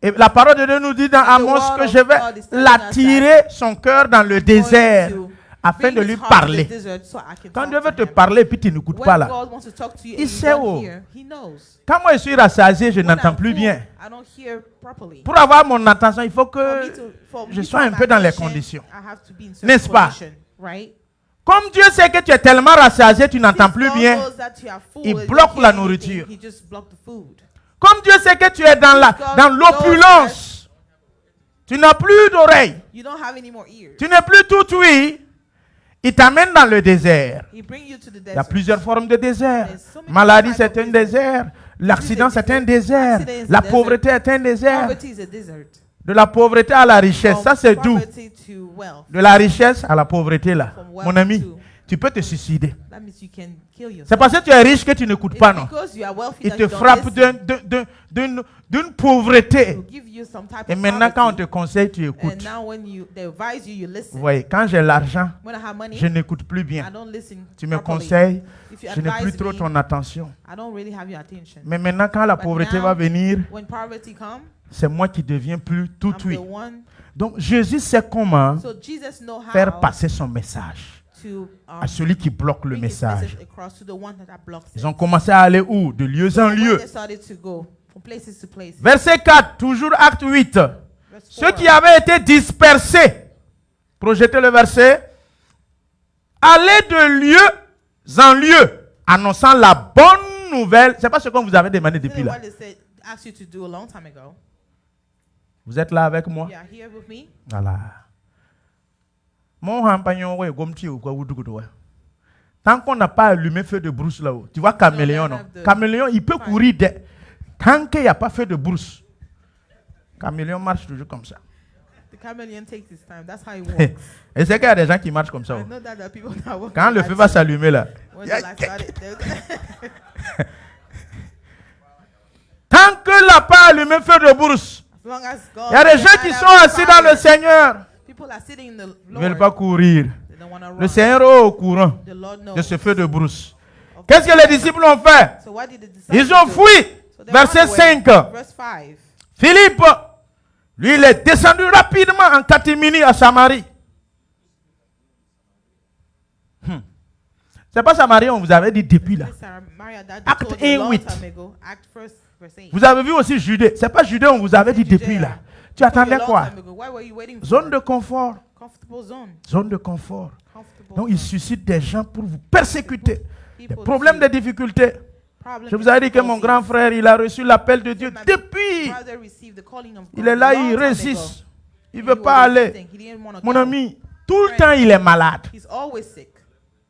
B: Et la parole de Dieu nous dit dans Amos
A: word
B: que
A: of
B: je vais
A: God is telling us
B: l'attirer son cœur dans le désert
A: Going to
B: afin de
A: bring
B: lui
A: his heart to the
B: parler.
A: desert so I can
B: Quand
A: talk
B: Dieu
A: to
B: veut te
A: him.
B: parler et puis tu n'écoutes pas
A: When
B: là.
A: God wants to talk to you
B: Il
A: and
B: sait
A: you
B: où.
A: don't hear, he knows.
B: Quand moi je suis rassasié, je
A: When
B: n'entends
A: I'm
B: plus
A: full,
B: bien.
A: I don't hear properly.
B: Pour avoir mon attention, il faut
A: For
B: que
A: me to- for
B: je
A: me to
B: sois un
A: have
B: peu dans les
A: attention,
B: conditions.
A: I have to be in certain
B: N'est-ce pas?
A: position, right?
B: Comme Dieu sait que tu es tellement rassasié, tu n'entends
A: Since
B: plus
A: God
B: bien.
A: knows that you are full
B: il
A: and you
B: bloque
A: don't
B: la
A: hear anything,
B: nourriture.
A: He just blocked the food.
B: Comme Dieu sait que tu es dans l'opulence, tu n'as plus d'oreilles,
A: You don't have any more ears.
B: tu n'es plus tout oui, il t'amène dans le désert.
A: He bring you to the
B: Il y a
A: desert.
B: plusieurs formes de désert.
A: There's so many
B: Maladie,
A: types
B: c'est
A: of
B: un désert. L'accident, c'est un désert.
A: Accident is a
B: La
A: desert.
B: pauvreté est un désert.
A: Poverty is a desert.
B: De la pauvreté à la richesse,
A: From
B: ça c'est doux.
A: poverty to wealth.
B: De la richesse à la pauvreté là.
A: From wealth
B: Mon ami,
A: to-
B: tu peux te suicider.
A: That means you can kill yourself.
B: C'est parce que tu es riche que tu n'écoutes
A: It's
B: pas, non?
A: because you are wealthy
B: Il
A: that
B: te
A: you don't
B: frappe
A: listen.
B: d'une pauvreté.
A: Will give you some type
B: Et
A: of
B: maintenant, quand on te
A: poverty.
B: conseille, tu
A: And
B: écoutes.
A: now when they advise you, you listen.
B: Oui, quand j'ai l'argent,
A: When I have money,
B: je n'écoute plus
A: I
B: bien.
A: don't listen
B: Tu me
A: properly.
B: conseilles,
A: If you
B: je n'ai plus
A: advise
B: trop
A: me,
B: ton attention.
A: I don't really have your attention.
B: Mais maintenant, quand la
A: But
B: pauvreté
A: now,
B: va venir,
A: When poverty comes,
B: c'est moi qui deviens plus tout
A: I'm
B: oui.
A: the one.
B: Donc, Jésus sait comment
A: So Jesus know how
B: faire passer son message
A: to
B: à celui qui bloque le
A: bring his
B: message.
A: message across to the one that blocks it.
B: Ils ont commencé à aller où? De lieu en
A: When
B: lieu.
A: they started to go from places to places.
B: Verset 4, toujours acte 8.
A: Verse
B: Ceux
A: 4.
B: qui avaient été dispersés, projetez le verset, allaient de lieu en lieu, annonçant la bonne nouvelle. C'est pas ce qu'on vous avait demandé
A: This
B: depuis
A: is
B: là.
A: what they said, asked you to do a long time ago.
B: Vous êtes là avec moi?
A: You are here with me.
B: Voilà. Tant qu'on n'a pas allumé feu de brousse là-haut, tu vois caméléon, non? Caméléon, il peut courir tant qu'il n'y a pas feu de brousse. Caméléon marche toujours comme ça.
A: The chameleon takes its time. That's how it works.
B: Et c'est qu'il y a des gens qui marchent comme ça.
A: I know that there are people that work
B: Quand le feu va s'allumer là,
A: when the light started,
B: tant que n'a pas allumé feu de brousse,
A: as long as God,
B: il y a des gens qui sont assis dans le Seigneur.
A: people are sitting in the
B: Ils ne veulent
A: Lord.
B: pas courir.
A: They don't want to
B: Le
A: run.
B: Seigneur est au courant
A: The Lord knows.
B: de ce feu de brousse. Qu'est-ce que les disciples ont fait?
A: So what did the disciples
B: Ils ont
A: do?
B: fui.
A: So they
B: Verset
A: ran away.
B: 5.
A: Verse 5.
B: Philippe, lui, il est descendu rapidement en catimini à Samarie. C'est pas Samarie, on vous avait dit depuis là.
A: Samaria, that
B: Acte
A: told you a
B: 1,
A: long
B: 8.
A: time ago. Act 1, verse 8.
B: Vous avez vu aussi Judée. C'est pas Judée, on vous avait dit depuis là. Tu
A: Told you a
B: attendais
A: long
B: quoi?
A: time ago. Why were you waiting for?
B: Zone de confort.
A: Comfortable zone.
B: Zone de confort.
A: Comfortable
B: Donc, il
A: zone.
B: suscite des gens pour vous persécuter. Des
A: People
B: problèmes,
A: to-
B: des difficultés.
A: problems,
B: Je vous avais dit que mon
A: difficulties.
B: grand frère, il a reçu l'appel de Dieu
A: My
B: depuis.
A: brother received the calling of
B: Il
A: God
B: est là,
A: a long
B: il
A: time ago.
B: résiste. Il
A: And
B: ne veut
A: he
B: pas
A: was
B: aller.
A: resisting. He didn't wanna
B: Mon
A: come.
B: ami, tout le temps, il est malade.
A: He's always sick.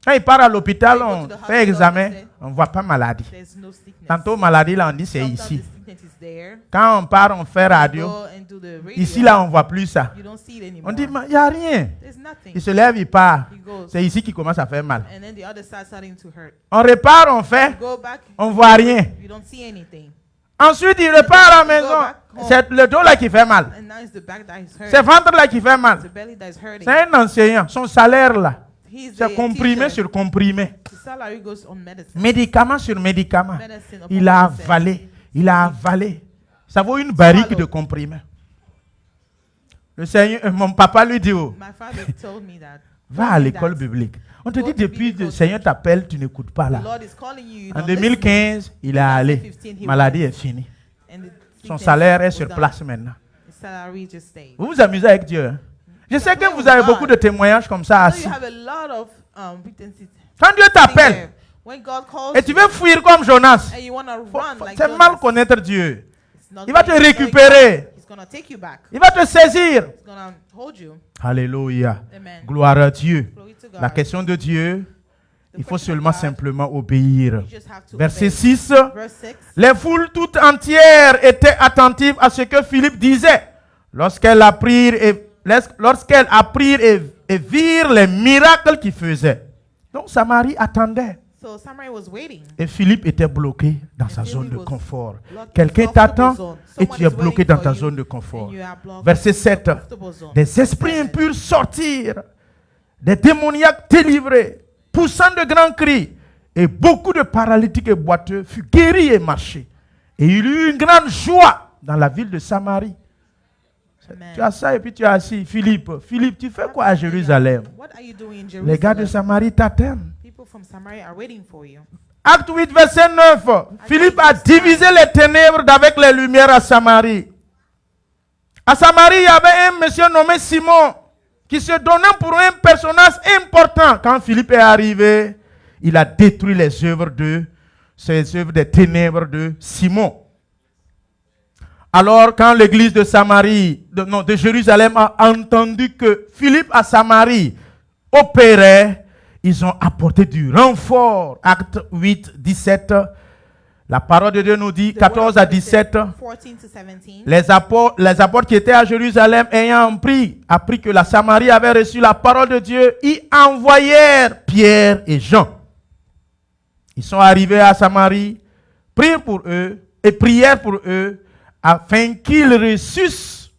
B: Quand il part à l'hôpital,
A: When you go
B: on
A: to the
B: fait
A: hospital,
B: examen,
A: they say-
B: on ne voit pas maladie.
A: There's no sickness.
B: Tantôt, maladie, là, on dit c'est
A: Sometimes
B: ici.
A: the sickness is there.
B: Quand on part, on fait radio.
A: Go and do the radio.
B: Ici, là, on ne voit plus ça.
A: You don't see it anymore.
B: On dit, il n'y a rien.
A: There's nothing.
B: Il se lève, il part.
A: He goes.
B: C'est ici qu'il commence à faire mal.
A: And then the other side starting to hurt.
B: On répare, on
A: You
B: fait,
A: go back,
B: on ne voit rien.
A: you don't see anything.
B: Ensuite, il repart à la maison. C'est le dos là qui fait mal.
A: And now it's the back that is hurt.
B: C'est le ventre là qui fait
A: It's
B: mal.
A: the belly that is hurting.
B: C'est un enseignant. Son salaire là,
A: He's a
B: c'est comprimé
A: teacher.
B: sur comprimé.
A: The salary goes on medicine.
B: Médicament sur médicament.
A: Medicine upon
B: Il a
A: medicine.
B: avalé. Il a avalé. Ça vaut une barrique de comprimés. Le Seigneur, mon papa lui dit, oh,
A: My father told me that.
B: va à l'école biblique. On te
A: Go
B: dit
A: to
B: depuis
A: biblical
B: le Seigneur t'appelle, tu n'écoutes pas
A: The
B: là.
A: Lord is calling you. you
B: En
A: don't listen.
B: 2015, il est allé.
A: 2015, he
B: Maladie
A: went.
B: est finie.
A: And the
B: Son
A: sickness
B: salaire est
A: was
B: sur
A: done.
B: place maintenant.
A: The salary just stayed.
B: Vous vous amusez avec Dieu. Hein? Je sais que
A: playing
B: vous
A: with
B: avez
A: God.
B: beaucoup de témoignages comme ça
A: I know
B: assis.
A: you have a lot of witnesses
B: Quand Dieu
A: sitting
B: t'appelle
A: there. When God calls
B: et tu
A: you
B: veux fuir comme Jonas,
A: and you want to run like
B: c'est
A: Jonas,
B: mal connaître Dieu.
A: it's not
B: Il va te
A: going-
B: récupérer.
A: He's going to take you back.
B: Il va te saisir.
A: He's going to hold you.
B: Alléluia.
A: Amen.
B: Gloire à Dieu.
A: Glory to God.
B: La question de Dieu,
A: The
B: il faut
A: question of
B: seulement
A: God,
B: simplement obéir.
A: you just have to
B: Verset
A: obey.
B: 6.
A: Verse 6.
B: Les foules toutes entières étaient attentives à ce que Philippe disait. Lorsqu'elles apprirent et virent les miracles qu'il faisait. Donc Samarie attendait.
A: So Samaria was waiting.
B: Et Philippe était bloqué dans sa
A: Philip
B: zone de
A: was
B: confort.
A: blocked in
B: Quelqu'un
A: comfortable
B: t'attend
A: zone.
B: et
A: Someone
B: tu es
A: is
B: bloqué
A: waiting
B: dans
A: for
B: ta
A: you
B: zone de confort.
A: and you are blocked
B: Verset
A: in
B: 7.
A: your comfortable zone.
B: Des esprits
A: Verse
B: impurs sortirent, des démoniaques délivrés, poussant de grands cris, et beaucoup de paralytiques et boiteux furent guéris et marchaient. Et il y eut une grande joie dans la ville de Samarie.
A: Amen.
B: Tu as ça et puis tu as assis. Philippe, tu fais quoi à Jérusalem?
A: What are you doing in
B: Les gars de
A: Jerusalem?
B: Samarie t'attendent.
A: People from Samaria are waiting for you.
B: Acte 8, verset 9. Philippe a divisé les ténèbres d'avec les lumières à Samarie. À Samarie, il y avait un monsieur nommé Simon qui se donnait pour un personnage important. Quand Philippe est arrivé, il a détruit les œuvres des ténèbres de Simon. Alors, quand l'église de de Jérusalem a entendu que Philippe à Samarie opérait, ils ont apporté du renfort. Acte 8, 17. La parole de Dieu nous dit,
A: The
B: 14
A: word
B: à
A: of God said
B: 17.
A: 14 to 17.
B: Les apôtres qui étaient à Jérusalem ayant appris que la Samarie avait reçu la parole de Dieu, y envoyèrent Pierre et Jean. Ils sont arrivés à Samarie, prièrent pour eux, afin qu'ils reçussent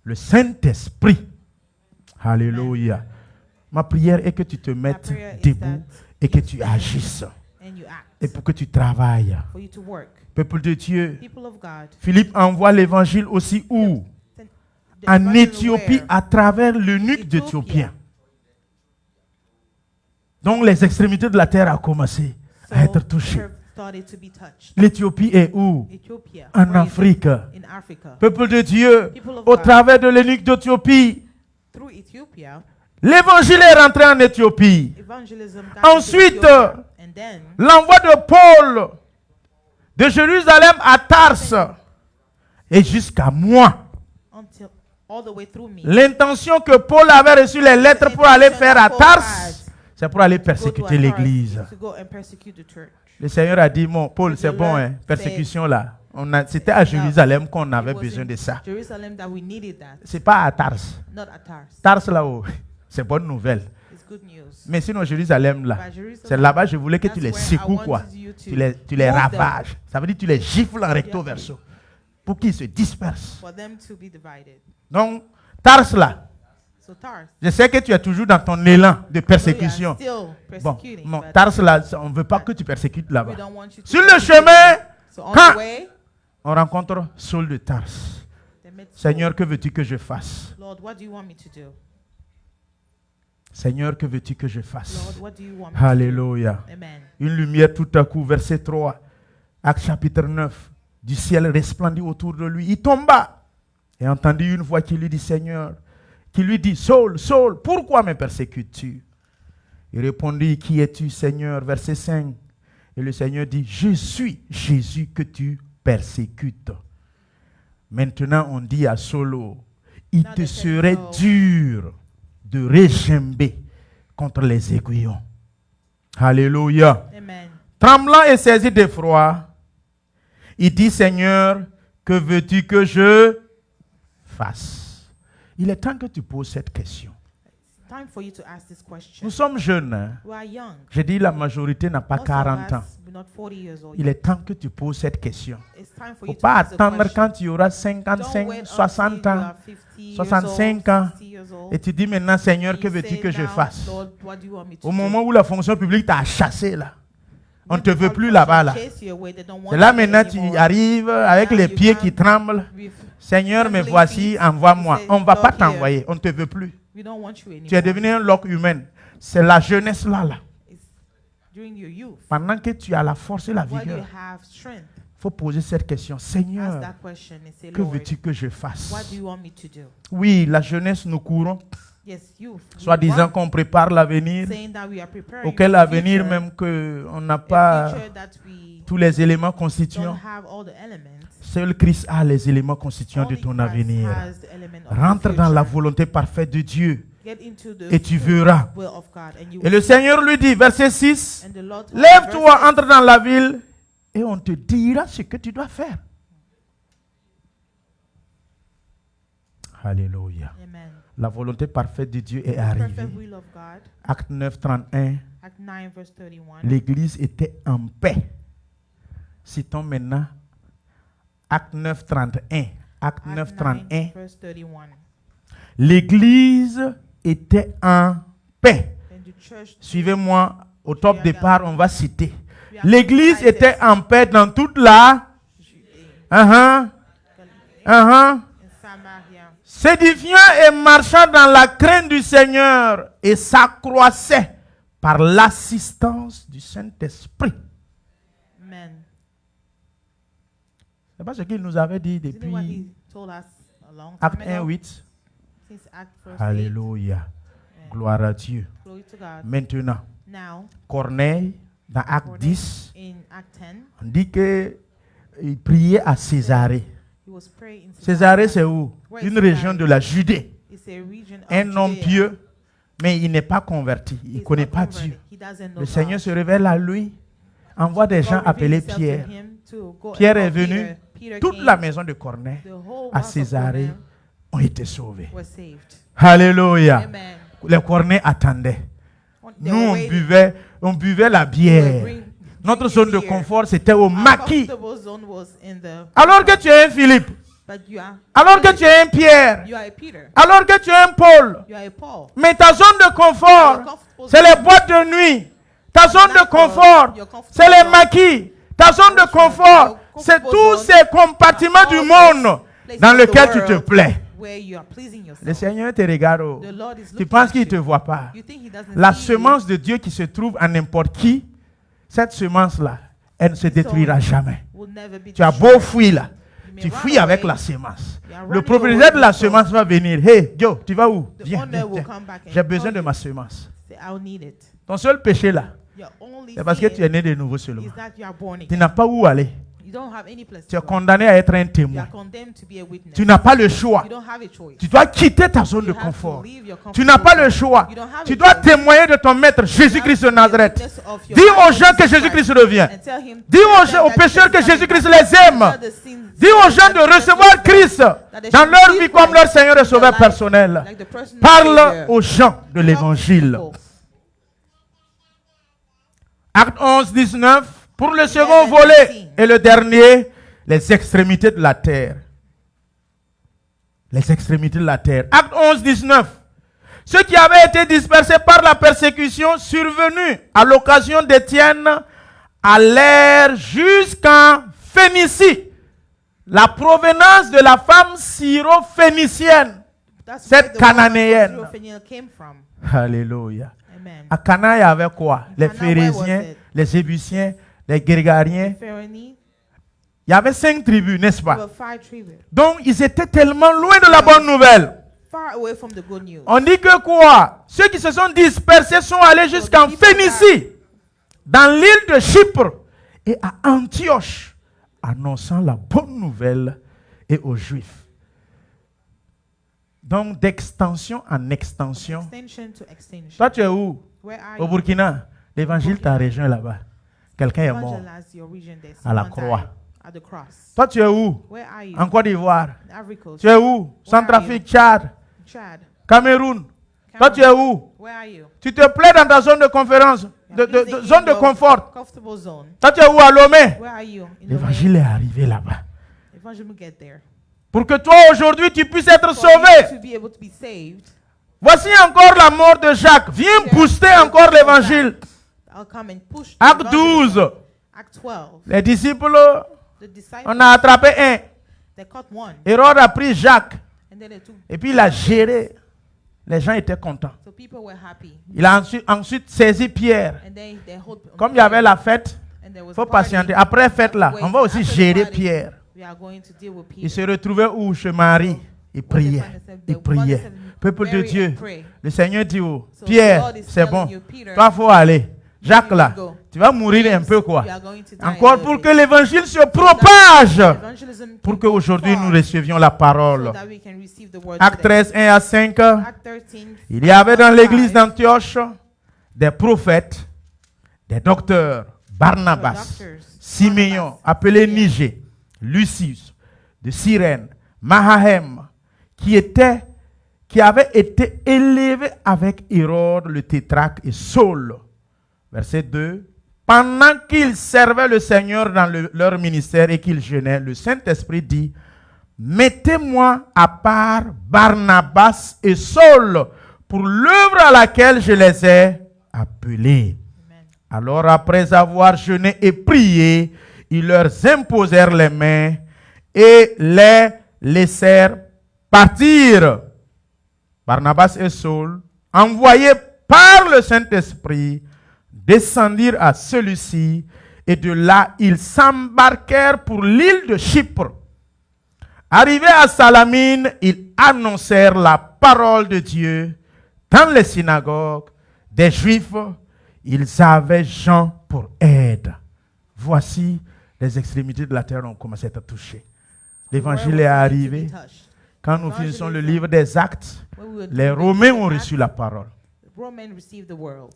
B: le Saint-Esprit. Alléluia. Ma prière est que tu te mettes
A: prayer is
B: debout
A: that
B: et que tu agisses.
A: And you act
B: Et pour que tu travailles.
A: for you to work.
B: Peuple de Dieu,
A: People of God.
B: Philippe envoie l'évangile aussi où?
A: The
B: En
A: evangelist
B: Éthiopie,
A: where?
B: à travers l'eunuque d'Éthiopien. Donc les extrémités de la terre ont commencé
A: So,
B: à être touchées.
A: earth started to be touched.
B: L'Éthiopie est où?
A: Ethiopia.
B: En
A: Where is it?
B: Afrique.
A: In Africa.
B: Peuple de Dieu,
A: People of
B: au
A: God.
B: travers de l'eunuque d'Éthiopie,
A: Through Ethiopia,
B: l'évangile est rentré en Éthiopie.
A: evangelism got into
B: Ensuite,
A: Ethiopia. And then,
B: l'envoi de Paul de Jérusalem à Tarse et jusqu'à moi.
A: until all the way through me.
B: L'intention que Paul avait reçu les lettres pour aller faire à Tars, c'est pour aller
A: To go to
B: persécuter
A: Tarsus,
B: l'église.
A: to go and persecute the church.
B: Le Seigneur a dit, bon, Paul,
A: The
B: c'est bon,
A: Lord
B: hein, persécution là. C'était à Jérusalem qu'on avait
A: It was
B: besoin
A: in
B: de ça.
A: Jerusalem that we needed that,
B: C'est pas à Tars.
A: not at Tars.
B: Tars là-haut, c'est bonne nouvelle.
A: It's good news.
B: Mais sinon, Jérusalem là,
A: But Jerusalem,
B: c'est là-bas, je voulais que tu
A: that's
B: les
A: where I
B: secoues,
A: wanted
B: quoi.
A: you to
B: Tu les
A: move them
B: ravages. Ça veut dire que tu les gifles en recto verso pour qu'ils se dispersent.
A: for them to be divided.
B: Donc, Tars là,
A: So Tars,
B: je sais que tu es toujours dans ton élan de
A: so you
B: persécution.
A: are still
B: Bon,
A: persecuting,
B: non,
A: but
B: Tars là, on ne veut pas que tu persécutes
A: we
B: là-bas.
A: don't want you to
B: Sur le
A: persecute
B: chemin,
A: them. So on
B: quand
A: the way,
B: on rencontre Saul de Tars.
A: they met Saul.
B: Seigneur, que veux-tu que je fasse?
A: Lord, what do you want me to do?
B: Seigneur, que veux-tu que je fasse?
A: Lord, what do you want me to do?
B: Alléluia.
A: Amen.
B: Une lumière tout à coup, verset 3, Acte chapitre 9, du ciel resplendit autour de lui. Il tomba et entendit une voix qui lui dit, Seigneur, qui lui dit, Saul, Saul, pourquoi me persécutes-tu? Il répondit, qui es-tu, Seigneur? Verset 5. Et le Seigneur dit, je suis Jésus que tu persécutes. Maintenant, on dit à Saul, il te serait dur de régimber contre les aiguillons. Alléluia.
A: Amen.
B: Tremblant et saisi d'effroi, il dit, Seigneur, que veux-tu que je fasse? Il est temps que tu poses cette question.
A: It's time for you to ask this question.
B: Nous sommes jeunes. Hein?
A: We are young.
B: Je dis, la majorité n'a pas
A: Most
B: 40 ans.
A: of us, we're not 40 years old
B: Il
A: yet.
B: est temps que tu poses cette question.
A: It's time
B: Il ne
A: for
B: faut
A: you to
B: pas
A: ask the
B: attendre
A: question.
B: quand tu auras
A: Don't
B: 55,
A: wait until
B: 60
A: you
B: ans.
A: are 50 years
B: 65
A: old,
B: ans.
A: 60 years old.
B: Et tu dis maintenant, Seigneur,
A: You
B: que veux-tu
A: say
B: que je
A: now,
B: fasse?
A: Lord, what do you want me to
B: Au
A: do?
B: moment où la fonction publique t'a chassé là. On ne te
A: When
B: veut
A: the
B: plus
A: corporation
B: là-bas là.
A: chase you away, they don't want
B: C'est là
A: you
B: maintenant tu
A: anymore.
B: arrives avec
A: Now
B: les
A: you
B: pieds
A: come
B: qui tremblent.
A: with
B: Seigneur, me
A: trembling
B: voici,
A: feet.
B: envoie-moi.
A: You say,
B: On ne va pas
A: "Lord, here."
B: t'envoyer, on ne te veut plus.
A: We don't want you anymore.
B: Tu es devenu un loc humain. C'est la jeunesse là.
A: It's during your youth.
B: Pendant que tu as la force et la
A: While you
B: vigueur,
A: have strength,
B: il faut poser cette question.
A: ask
B: Seigneur,
A: that question and say,
B: que
A: Lord,
B: veux-tu que je fasse?
A: what do you want me to do?
B: Oui, la jeunesse, nous courons,
A: Yes, youth. we
B: soit disant
A: want,
B: qu'on prépare l'avenir,
A: saying that we are preparing
B: auquel
A: for the
B: avenir
A: future,
B: même qu'on n'a
A: a
B: pas
A: future that we
B: tous les éléments
A: don't
B: constituants.
A: have all the elements.
B: Seul Christ a les éléments constituants de
A: Only
B: ton
A: Christ
B: avenir.
A: has the element of
B: Rentre
A: the
B: dans la
A: future.
B: volonté parfaite de Dieu
A: Get into the
B: et tu
A: full
B: verras.
A: will of God, and you
B: Et
A: will
B: le
A: see.
B: Seigneur lui dit, verset 6,
A: And the Lord told
B: lève-toi,
A: verse
B: entre dans la ville et on te dira ce que tu dois faire. Alléluia.
A: 6, Amen.
B: La volonté parfaite de Dieu est
A: The
B: arrivée.
A: perfect will of God.
B: Acte 9, 31.
A: Act 9, verse 31.
B: L'église était en paix. Citons maintenant Acte 9, 31. Acte 9,
A: Act
B: 31.
A: 9, verse 31.
B: L'église était en paix.
A: And the church,
B: Suivez-moi, au top départ, on va citer.
A: we are
B: L'église
A: united
B: était en paix dans toute la
A: in Samaria,
B: s'édifiant et marchant dans la crainte du Seigneur et s'accroissait par l'assistance du Saint-Esprit.
A: Amen.
B: C'est pas ce qu'il nous avait dit
A: Isn't it what
B: depuis
A: he told us a long time
B: Acte 1,
A: ago?
B: 8.
A: Since Act verse 8.
B: Alléluia.
A: Amen.
B: Gloire à Dieu.
A: Glory to God.
B: Maintenant,
A: Now,
B: Corneille, dans Acte
A: Corneille,
B: 10,
A: in Act 10,
B: on dit qu'il priait à Césarée.
A: he was praying in
B: Césarée, c'est où?
A: Where is
B: Une
A: Césarée?
B: région de la Judée.
A: It's a region of
B: Un homme
A: Judea.
B: pieux, mais il n'est pas converti. Il ne
A: He's
B: connaît
A: not
B: pas
A: converted.
B: Dieu.
A: He doesn't know
B: Le Seigneur
A: God.
B: se révèle à lui, envoie des gens
A: God revealed
B: appelés
A: himself to
B: Pierre.
A: him to go and
B: Pierre
A: call
B: est venu,
A: Peter. Peter
B: toute
A: came.
B: la maison de Corneille
A: The whole
B: à
A: house of
B: Césarée
A: Cornell
B: ont été sauvés.
A: was saved.
B: Alléluia.
A: Amen.
B: Les Corneilles attendaient.
A: They
B: Nous,
A: were
B: on
A: waiting.
B: buvait la
A: They were
B: bière.
A: drink-
B: Notre
A: drinking
B: zone de
A: beer.
B: confort, c'était au
A: Our
B: maquis.
A: comfortable zone was in the.
B: Alors que tu es un Philippe,
A: But you are.
B: alors que tu es un Pierre,
A: You are a Peter.
B: alors que tu es un Paul,
A: You are a Paul.
B: mais ta zone de confort,
A: Your comfortable
B: c'est les
A: zone.
B: boîtes de nuit. Ta zone de
A: That's
B: confort,
A: your comfortable
B: c'est les
A: zone.
B: maquis. Ta zone de confort, c'est tous ces compartiments du monde dans lesquels tu te plais.
A: Where you are pleasing
B: Le
A: yourself.
B: Seigneur te regarde. Oh.
A: The Lord is
B: Tu
A: looking
B: penses
A: at
B: qu'il ne
A: you.
B: te voit pas.
A: You think he doesn't
B: La
A: see you.
B: semence de Dieu qui se trouve en n'importe qui, cette semence-là, elle ne se détruira jamais.
A: Will never be
B: Tu as
A: destroyed.
B: beau fuir là,
A: You may
B: tu
A: run
B: fuis avec
A: away.
B: la semence.
A: You are
B: Le
A: running
B: propriétaire de
A: away
B: la
A: from
B: semence va venir. Hey, Joe, tu vas où?
A: The
B: Viens,
A: owner
B: viens,
A: will
B: viens.
A: come back and
B: J'ai besoin
A: call
B: de
A: you.
B: ma semence.
A: Say, I'll need it.
B: Ton seul péché là,
A: Your only
B: c'est parce que
A: sin
B: tu es né de nouveau seulement.
A: is that you are born
B: Tu
A: again.
B: n'as pas où aller.
A: You don't have any place
B: Tu es
A: to go.
B: condamné à être un
A: You
B: témoin.
A: are condemned to be a witness.
B: Tu n'as pas le choix.
A: You don't have a choice.
B: Tu dois quitter ta zone de
A: You have to
B: confort.
A: leave your
B: Tu n'as pas le
A: comfort
B: choix.
A: You don't have
B: Tu
A: a
B: dois
A: choice.
B: témoigner de ton maître Jésus-Christ de
A: You have to be a
B: Nazareth.
A: witness of your
B: Dis aux
A: Lord
B: gens que
A: Jesus
B: Jésus-Christ
A: Christ
B: revient.
A: and tell him-
B: Dis aux,
A: tell them
B: aux
A: that
B: pécheurs que
A: Jesus is
B: Jésus-Christ
A: coming.
B: les aime.
A: Tell the sins-
B: Dis aux gens de
A: that Jesus
B: recevoir
A: is
B: Christ
A: that they
B: dans
A: should
B: leur
A: live
B: vie comme
A: Christ
B: leur Seigneur et
A: in their
B: Sauveur
A: life
B: personnel.
A: like the personal
B: Parle
A: Savior.
B: aux gens de
A: Talk to
B: l'évangile.
A: people.
B: Acte 11, 19. Pour le second
A: 11,
B: volet
A: 19.
B: et le dernier, les extrémités de la terre. Les extrémités de la terre. Acte 11, 19. Ceux qui avaient été dispersés par la persécution survenue à l'occasion d'Étienne allèrent jusqu'en Phénicie, la provenance de la femme syro-phénicienne.
A: That's
B: Cette
A: where the woman
B: cananéenne.
A: from Syrophoenia came from.
B: Alléluia.
A: Amen.
B: À Cana, il y avait quoi? Les
A: Cana, where was
B: Phérésiens,
A: it?
B: les Jébusiens, les Grégariens.
A: Pharaoh,
B: Il y avait 5 tribus, n'est-ce
A: there
B: pas?
A: were 5 tribus.
B: Donc, ils étaient tellement loin de la bonne nouvelle.
A: Far away from the good news.
B: On dit que quoi? Ceux qui se sont dispersés sont allés jusqu'en Phénicie, dans l'île de Chypre et à Antioche, annonçant la bonne nouvelle et aux Juifs. Donc, d'extension en extension.
A: Extension to extension.
B: Toi, tu es où?
A: Where are
B: Au
A: you?
B: Burkina. L'évangile t'a rejoint là-bas. Quelqu'un est mort
A: Evangelize your region there.
B: à la
A: Someone
B: croix.
A: died at the cross.
B: Toi, tu es où?
A: Where are you?
B: En Côte d'Ivoire.
A: Ivory Coast.
B: Tu es où? Centrafrique, Tchad,
A: Chad.
B: Cameroun. Toi, tu es où?
A: Where are you?
B: Tu te plais dans ta zone de conférence, de zone de confort.
A: Comfortable zone.
B: Toi, tu es où? À Lomé.
A: Where are you? In
B: L'évangile est arrivé là-bas.
A: the Evangel will get there.
B: Pour que toi, aujourd'hui, tu puisses être
A: For you
B: sauvé.
A: to be able to be saved,
B: Voici encore la mort de Jacques. Viens booster encore l'évangile.
A: I'll come and push. the
B: Acte
A: evangelism.
B: 12.
A: Act 12.
B: Les disciples,
A: The disciples,
B: on a attrapé un.
A: they caught one,
B: Hérode a pris Jacques.
A: and then they took.
B: Et puis il a géré. Les gens étaient contents.
A: So people were happy,
B: Il a ensuite saisi Pierre.
A: and they hold.
B: Comme il y avait la fête,
A: and there was
B: il faut
A: a party.
B: patienter. Après fête là, on va aussi
A: After the
B: gérer
A: party,
B: Pierre.
A: We are going to deal with
B: Il
A: Peter.
B: se retrouvait où? Chez Marie. Il priait. Il priait. Peuple de Dieu. Le Seigneur dit, oh,
A: So
B: Pierre,
A: God is
B: c'est
A: telling
B: bon.
A: you, Peter,
B: Toi, il faut aller. Jacques
A: you
B: là,
A: go.
B: tu vas mourir un peu quoi.
A: We are going to die
B: Encore
A: a
B: pour
A: little
B: que
A: bit.
B: l'évangile se propage.
A: Evangelism
B: Pour
A: can go
B: qu'aujourd'hui
A: far
B: nous recevions la
A: so
B: parole.
A: that we can receive the word
B: Acte
A: today.
B: 13, 1 à 5.
A: Act 13.
B: Il y avait dans l'église
A: 5,
B: d'Antioche des prophètes, des docteurs, Barnabas,
A: doctors,
B: Siméon,
A: Barnabas,
B: appelé
A: Simeon,
B: Niger, Lucius, de Cyrène, Mahahem, qui avaient été élevés avec Hérode le tétrarque et Saul. Verset 2. Pendant qu'ils servaient le Seigneur dans leur ministère et qu'ils jeûnaient, le Saint-Esprit dit, mettez-moi à part Barnabas et Saul pour l'œuvre à laquelle je les ai appelés.
A: Amen.
B: Alors après avoir jeûné et prié, ils leur imposèrent les mains et les laissèrent partir. Barnabas et Saul, envoyés par le Saint-Esprit, descendirent à celui-ci et de là ils s'embarquèrent pour l'île de Chypre. Arrivés à Salamine, ils annoncèrent la parole de Dieu dans les synagogues des Juifs. Ils avaient Jean pour aide. Voici, les extrémités de la terre ont commencé à être touchées. L'évangile est arrivé. Quand nous finissons le livre des Actes, les Romains ont reçu la parole.
A: Romans received the world.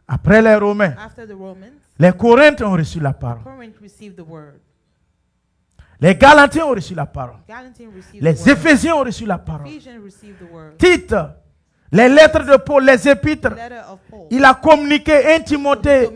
B: Après les Romains,
A: After the Romans,
B: les Corinthiens ont reçu la parole.
A: Corinth received the word.
B: Les Galatiens ont reçu la parole.
A: Galatians received the
B: Les
A: word.
B: Éphésiens ont reçu la parole.
A: Ephesians received the word.
B: Tite, les lettres de Paul, les épîtres.
A: Letter of Paul.
B: Il a communiqué, un Timothée.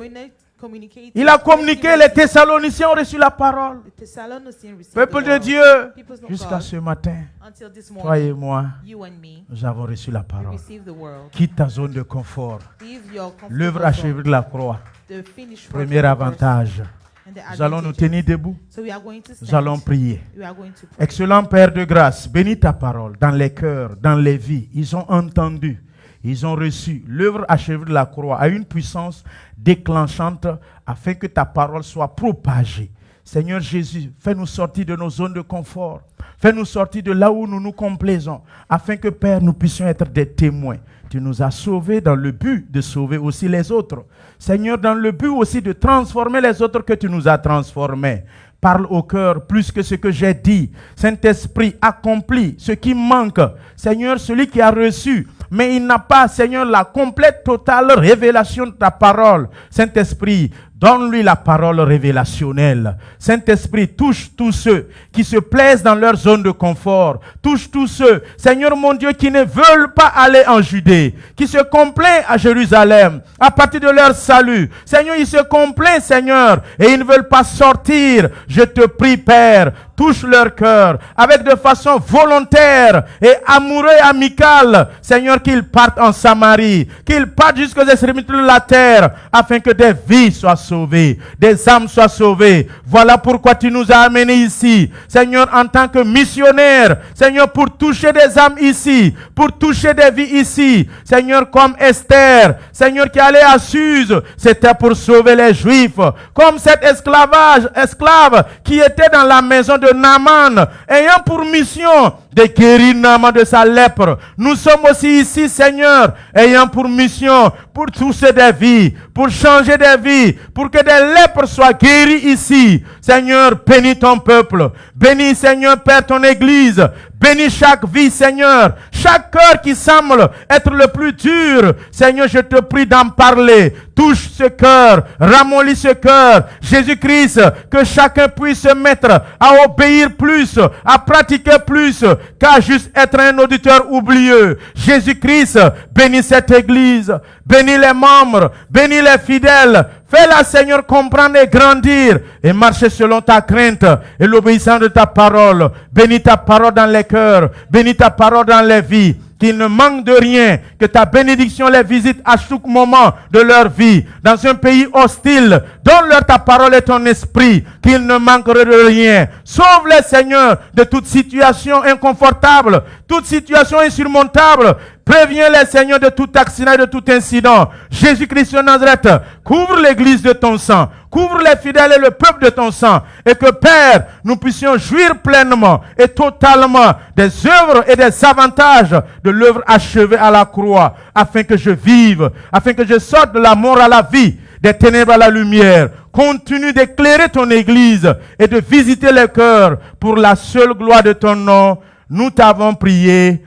A: Communicate.
B: Il a communiqué, les Thessaloniciens ont reçu la parole.
A: The Thessalonians received
B: Peuple
A: the
B: de
A: word.
B: Dieu,
A: Peoples of
B: jusqu'à
A: God,
B: ce matin,
A: until this
B: toi et
A: morning,
B: moi,
A: you and me,
B: nous avons reçu la
A: we
B: parole.
A: received the world.
B: Quitte ta zone de confort.
A: Leave your
B: L'œuvre
A: comfortable
B: achevée
A: zone.
B: de la croix.
A: The finished work
B: Premier
A: of the
B: avantage.
A: and the
B: Nous allons nous
A: advantages.
B: tenir debout.
A: So we are going to
B: Nous
A: stand.
B: allons prier.
A: We are going to pray.
B: Excellent Père de grâce, bénis ta parole dans les cœurs, dans les vies. Ils ont entendu, ils ont reçu. L'œuvre achevée de la croix a une puissance déclenchante afin que ta parole soit propagée. Seigneur Jésus, fais-nous sortir de nos zones de confort. Fais-nous sortir de là où nous nous complaisons, afin que, Père, nous puissions être des témoins. Tu nous as sauvés dans le but de sauver aussi les autres. Seigneur, dans le but aussi de transformer les autres que tu nous as transformés. parle au cœur plus que ce que j'ai dit. Saint-Esprit, accomplis ce qui manque. Seigneur, celui qui a reçu, mais il n'a pas, Seigneur, la complète, totale révélation de ta parole. Saint-Esprit, donne-lui la parole révélationnelle. Saint-Esprit, touche tous ceux qui se plaisent dans leur zone de confort. Touche tous ceux, Seigneur mon Dieu, qui ne veulent pas aller en Judée, qui se complainent à Jérusalem à partir de leur salut. Seigneur, ils se complainent, Seigneur, et ils ne veulent pas sortir. Je te prie, Père, touche leur cœur avec de façon volontaire et amoureuse et amicale. Seigneur, qu'ils partent en Samarie, qu'ils partent jusqu'aux extrémités de la terre, afin que des vies soient sauvées, des âmes soient sauvées. Voilà pourquoi tu nous as amenés ici, Seigneur, en tant que missionnaires, Seigneur, pour toucher des âmes ici, pour toucher des vies ici. Seigneur, comme Esther, Seigneur, qui allait à Suse, c'était pour sauver les Juifs. Comme cet esclave qui était dans la maison de Naaman, ayant pour mission de guérir Naaman de sa lèpre. Nous sommes aussi ici, Seigneur, ayant pour mission, pour toucher des vies, pour changer des vies, pour que des lèpres soient guéris ici. Seigneur, bénis ton peuple. Bénis, Seigneur, Père, ton Église. Bénis chaque vie, Seigneur. Chaque cœur qui semble être le plus dur. Seigneur, je te prie d'en parler. Touche ce cœur. Ramollis ce cœur. Jésus-Christ, que chacun puisse se mettre à obéir plus, à pratiquer plus, qu'à juste être un auditeur oublieux. Jésus-Christ, bénis cette Église. Bénis les membres. Bénis les fidèles. Fais-la, Seigneur, comprendre et grandir et marcher selon ta crainte et l'obéissance de ta parole. Bénis ta parole dans les cœurs. Bénis ta parole dans les vies. Qu'ils ne manquent de rien. Que ta bénédiction les visite à chaque moment de leur vie. Dans un pays hostile, donne-leur ta parole et ton esprit. Qu'ils ne manqueraient de rien. Sauve-les, Seigneur, de toute situation inconfortable, toute situation insurmontable. Préviens-les, Seigneur, de tout accident et de tout incident. Jésus-Christ de Nazareth, couvre l'église de ton sang. Couvre les fidèles et le peuple de ton sang. Et que, Père, nous puissions jouir pleinement et totalement des œuvres et des avantages de l'œuvre achevée à la croix. Afin que je vive, afin que je sorte de la mort à la vie, des ténèbres à la lumière. Continue d'éclairer ton église et de visiter les cœurs pour la seule gloire de ton nom. Nous t'avons prié.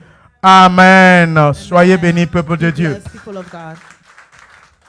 B: Amen. Soyez bénis, peuple de Dieu.
A: Bless people of God.